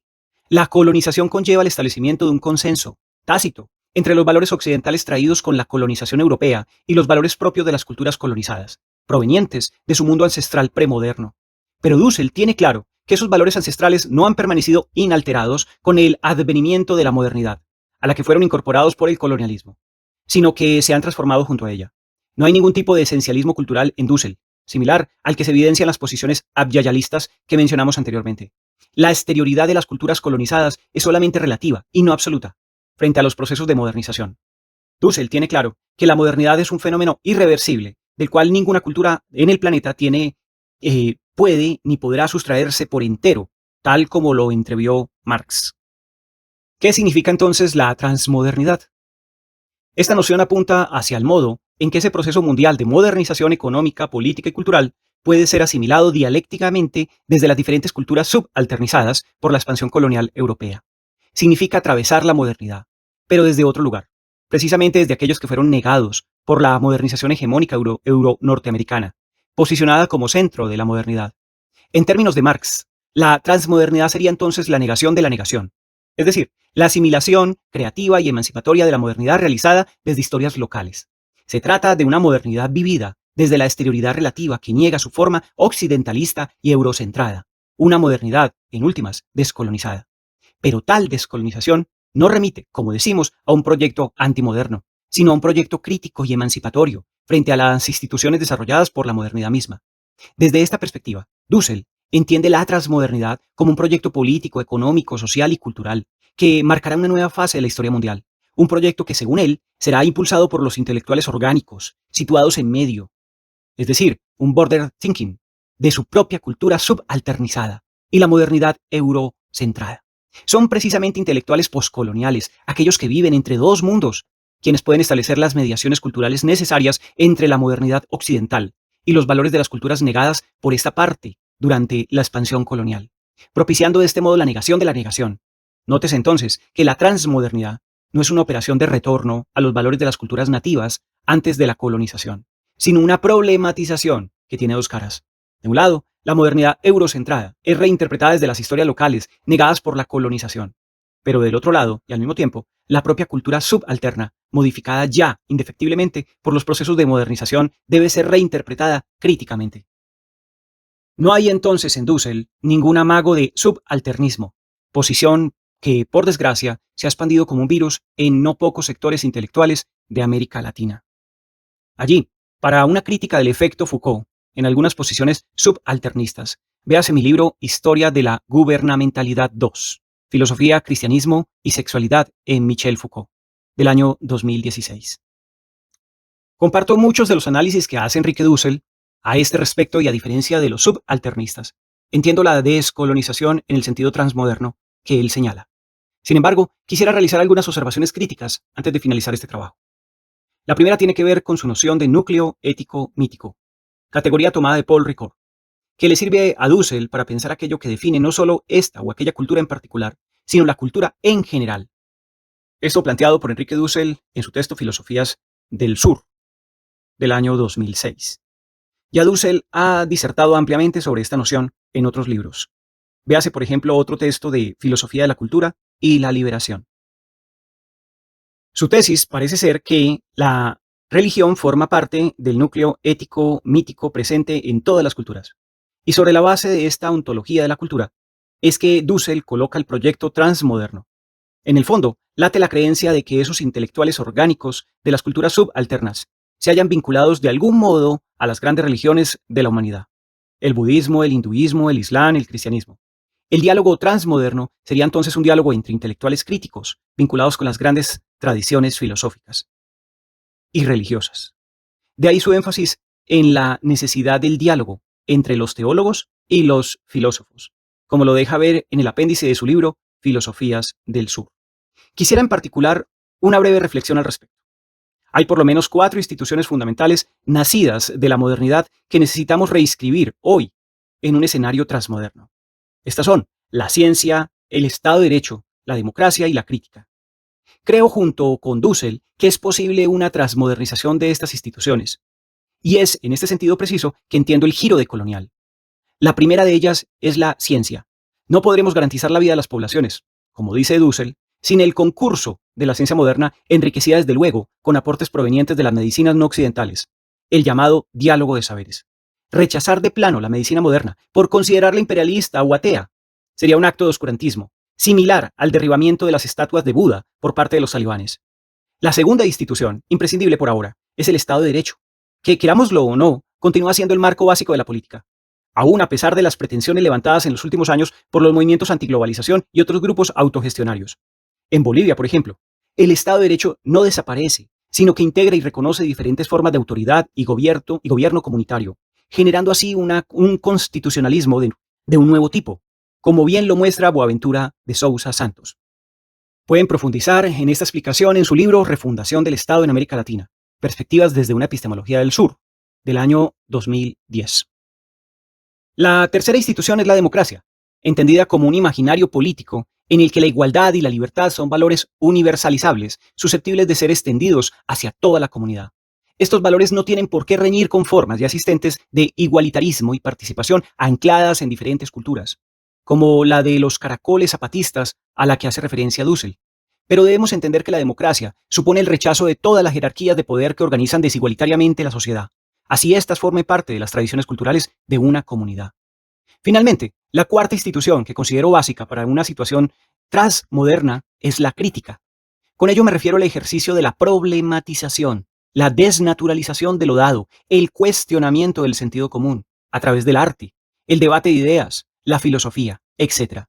La colonización conlleva el establecimiento de un consenso tácito entre los valores occidentales traídos con la colonización europea y los valores propios de las culturas colonizadas, provenientes de su mundo ancestral premoderno. Pero Dussel tiene claro que esos valores ancestrales no han permanecido inalterados con el advenimiento de la modernidad, a la que fueron incorporados por el colonialismo, sino que se han transformado junto a ella. No hay ningún tipo de esencialismo cultural en Dussel, similar al que se evidencia en las posiciones abyayalistas que mencionamos anteriormente. La exterioridad de las culturas colonizadas es solamente relativa y no absoluta frente a los procesos de modernización. Dussel tiene claro que la modernidad es un fenómeno irreversible, del cual ninguna cultura en el planeta puede ni podrá sustraerse por entero, tal como lo entrevió Marx. ¿Qué significa entonces la transmodernidad? Esta noción apunta hacia el modo en que ese proceso mundial de modernización económica, política y cultural puede ser asimilado dialécticamente desde las diferentes culturas subalternizadas por la expansión colonial europea. Significa atravesar la modernidad, pero desde otro lugar, precisamente desde aquellos que fueron negados por la modernización hegemónica euro-norteamericana, posicionada como centro de la modernidad. En términos de Marx, la transmodernidad sería entonces la negación de la negación, es decir, la asimilación creativa y emancipatoria de la modernidad realizada desde historias locales. Se trata de una modernidad vivida desde la exterioridad relativa que niega su forma occidentalista y eurocentrada, una modernidad, en últimas, descolonizada. Pero tal descolonización no remite, como decimos, a un proyecto antimoderno, sino a un proyecto crítico y emancipatorio frente a las instituciones desarrolladas por la modernidad misma. Desde esta perspectiva, Dussel entiende la transmodernidad como un proyecto político, económico, social y cultural que marcará una nueva fase de la historia mundial. Un proyecto que, según él, será impulsado por los intelectuales orgánicos, situados en medio, es decir, un border thinking, de su propia cultura subalternizada y la modernidad eurocentrada. Son precisamente intelectuales poscoloniales, aquellos que viven entre dos mundos, quienes pueden establecer las mediaciones culturales necesarias entre la modernidad occidental y los valores de las culturas negadas por esta parte durante la expansión colonial, propiciando de este modo la negación de la negación. Nótese entonces que la transmodernidad no es una operación de retorno a los valores de las culturas nativas antes de la colonización, sino una problematización que tiene dos caras. De un lado, la modernidad eurocentrada es reinterpretada desde las historias locales negadas por la colonización. Pero del otro lado, y al mismo tiempo, la propia cultura subalterna, modificada ya indefectiblemente por los procesos de modernización, debe ser reinterpretada críticamente. No hay entonces en Dussel ningún amago de subalternismo, posición que, por desgracia, se ha expandido como un virus en no pocos sectores intelectuales de América Latina. Allí, para una crítica del efecto Foucault, en algunas posiciones subalternistas, véase mi libro Historia de la Gubernamentalidad 2, Filosofía, Cristianismo y Sexualidad en Michel Foucault, del año 2016. Comparto muchos de los análisis que hace Enrique Dussel a este respecto y a diferencia de los subalternistas, entiendo la descolonización en el sentido transmoderno que él señala. Sin embargo, quisiera realizar algunas observaciones críticas antes de finalizar este trabajo. La primera tiene que ver con su noción de núcleo ético-mítico, categoría tomada de Paul Ricoeur, que le sirve a Dussel para pensar aquello que define no solo esta o aquella cultura en particular, sino la cultura en general. Esto planteado por Enrique Dussel en su texto Filosofías del Sur, del año 2006. Ya Dussel ha disertado ampliamente sobre esta noción en otros libros. Véase, por ejemplo, otro texto de Filosofía de la Cultura y la Liberación. Su tesis parece ser que la religión forma parte del núcleo ético-mítico presente en todas las culturas. Y sobre la base de esta ontología de la cultura, es que Dussel coloca el proyecto transmoderno. En el fondo, late la creencia de que esos intelectuales orgánicos de las culturas subalternas se hayan vinculados de algún modo a las grandes religiones de la humanidad: el budismo, el hinduismo, el islam, el cristianismo. El diálogo transmoderno sería entonces un diálogo entre intelectuales críticos, vinculados con las grandes tradiciones filosóficas y religiosas. De ahí su énfasis en la necesidad del diálogo entre los teólogos y los filósofos, como lo deja ver en el apéndice de su libro Filosofías del Sur. Quisiera en particular una breve reflexión al respecto. Hay por lo menos 4 instituciones fundamentales nacidas de la modernidad que necesitamos reescribir hoy en un escenario transmoderno. Estas son la ciencia, el Estado de Derecho, la democracia y la crítica. Creo junto con Dussel que es posible una transmodernización de estas instituciones. Y es en este sentido preciso que entiendo el giro decolonial. La primera de ellas es la ciencia. No podremos garantizar la vida de las poblaciones, como dice Dussel, sin el concurso de la ciencia moderna, enriquecida desde luego con aportes provenientes de las medicinas no occidentales, el llamado diálogo de saberes. Rechazar de plano la medicina moderna por considerarla imperialista o atea sería un acto de oscurantismo, similar al derribamiento de las estatuas de Buda por parte de los talibanes. La segunda institución, imprescindible por ahora, es el Estado de Derecho, que, querámoslo o no, continúa siendo el marco básico de la política. Aún a pesar de las pretensiones levantadas en los últimos años por los movimientos antiglobalización y otros grupos autogestionarios. En Bolivia, por ejemplo, el Estado de Derecho no desaparece, sino que integra y reconoce diferentes formas de autoridad y gobierno comunitario, generando así un constitucionalismo de un nuevo tipo, como bien lo muestra Boaventura de Sousa Santos. Pueden profundizar en esta explicación en su libro Refundación del Estado en América Latina, Perspectivas desde una epistemología del sur, del año 2010. La tercera institución es la democracia, entendida como un imaginario político en el que la igualdad y la libertad son valores universalizables, susceptibles de ser extendidos hacia toda la comunidad. Estos valores no tienen por qué reñir con formas ya existentes de igualitarismo y participación ancladas en diferentes culturas, como la de los caracoles zapatistas a la que hace referencia Dussel. Pero debemos entender que la democracia supone el rechazo de todas las jerarquías de poder que organizan desigualitariamente la sociedad. Así éstas formen parte de las tradiciones culturales de una comunidad. Finalmente, la cuarta institución que considero básica para una situación transmoderna es la crítica. Con ello me refiero al ejercicio de la problematización, la desnaturalización de lo dado, el cuestionamiento del sentido común, a través del arte, el debate de ideas, la filosofía, etc.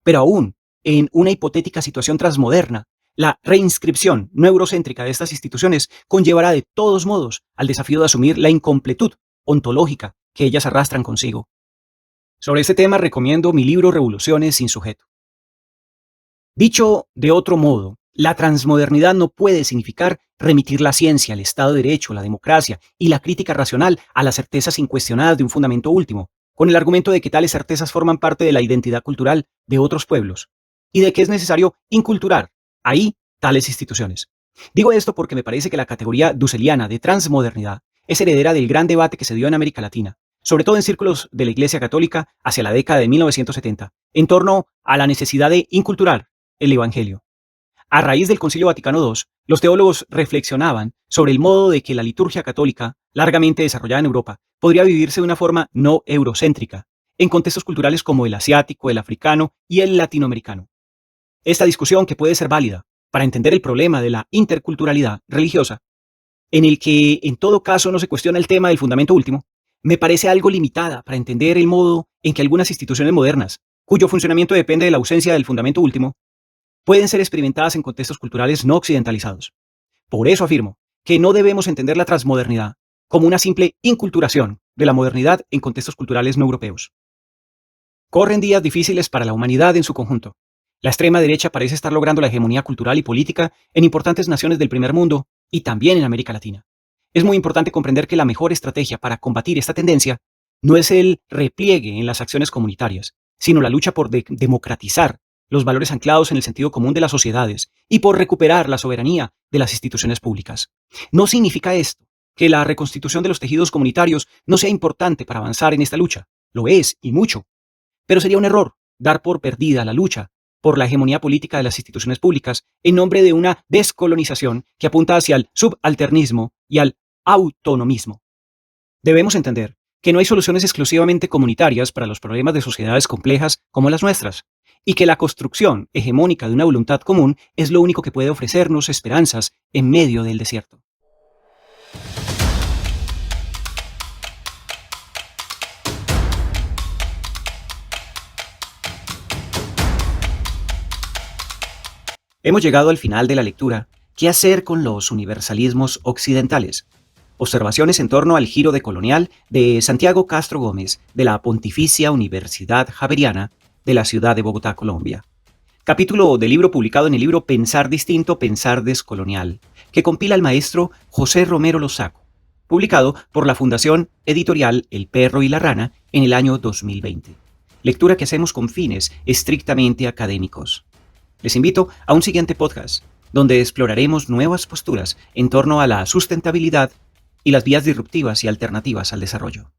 Pero aún, en una hipotética situación transmoderna, la reinscripción no eurocéntrica de estas instituciones conllevará de todos modos al desafío de asumir la incompletud ontológica que ellas arrastran consigo. Sobre este tema recomiendo mi libro Revoluciones sin sujeto. Dicho de otro modo, la transmodernidad no puede significar remitir la ciencia, el Estado de Derecho, la democracia y la crítica racional a las certezas incuestionadas de un fundamento último, con el argumento de que tales certezas forman parte de la identidad cultural de otros pueblos y de que es necesario inculturar ahí tales instituciones. Digo esto porque me parece que la categoría dusseliana de transmodernidad es heredera del gran debate que se dio en América Latina, sobre todo en círculos de la Iglesia Católica hacia la década de 1970, en torno a la necesidad de inculturar el Evangelio. A raíz del Concilio Vaticano II, los teólogos reflexionaban sobre el modo de que la liturgia católica, largamente desarrollada en Europa, podría vivirse de una forma no eurocéntrica, en contextos culturales como el asiático, el africano y el latinoamericano. Esta discusión, que puede ser válida para entender el problema de la interculturalidad religiosa, en el que en todo caso no se cuestiona el tema del fundamento último, me parece algo limitada para entender el modo en que algunas instituciones modernas, cuyo funcionamiento depende de la ausencia del fundamento último, pueden ser experimentadas en contextos culturales no occidentalizados. Por eso afirmo que no debemos entender la transmodernidad como una simple inculturación de la modernidad en contextos culturales no europeos. Corren días difíciles para la humanidad en su conjunto. La extrema derecha parece estar logrando la hegemonía cultural y política en importantes naciones del primer mundo y también en América Latina. Es muy importante comprender que la mejor estrategia para combatir esta tendencia no es el repliegue en las acciones comunitarias, sino la lucha por democratizar los valores anclados en el sentido común de las sociedades y por recuperar la soberanía de las instituciones públicas. No significa esto que la reconstitución de los tejidos comunitarios no sea importante para avanzar en esta lucha. Lo es, y mucho. Pero sería un error dar por perdida la lucha por la hegemonía política de las instituciones públicas en nombre de una descolonización que apunta hacia el subalternismo y al autonomismo. Debemos entender que no hay soluciones exclusivamente comunitarias para los problemas de sociedades complejas como las nuestras, y que la construcción hegemónica de una voluntad común es lo único que puede ofrecernos esperanzas en medio del desierto. Hemos llegado al final de la lectura. ¿Qué hacer con los universalismos occidentales? Observaciones en torno al giro decolonial de Santiago Castro Gómez de la Pontificia Universidad Javeriana de la ciudad de Bogotá, Colombia. Capítulo del libro publicado en el libro Pensar Distinto, Pensar Descolonial, que compila el maestro José Romero Lozaco, publicado por la Fundación Editorial El Perro y la Rana en el año 2020. Lectura que hacemos con fines estrictamente académicos. Les invito a un siguiente podcast, donde exploraremos nuevas posturas en torno a la sustentabilidad y las vías disruptivas y alternativas al desarrollo.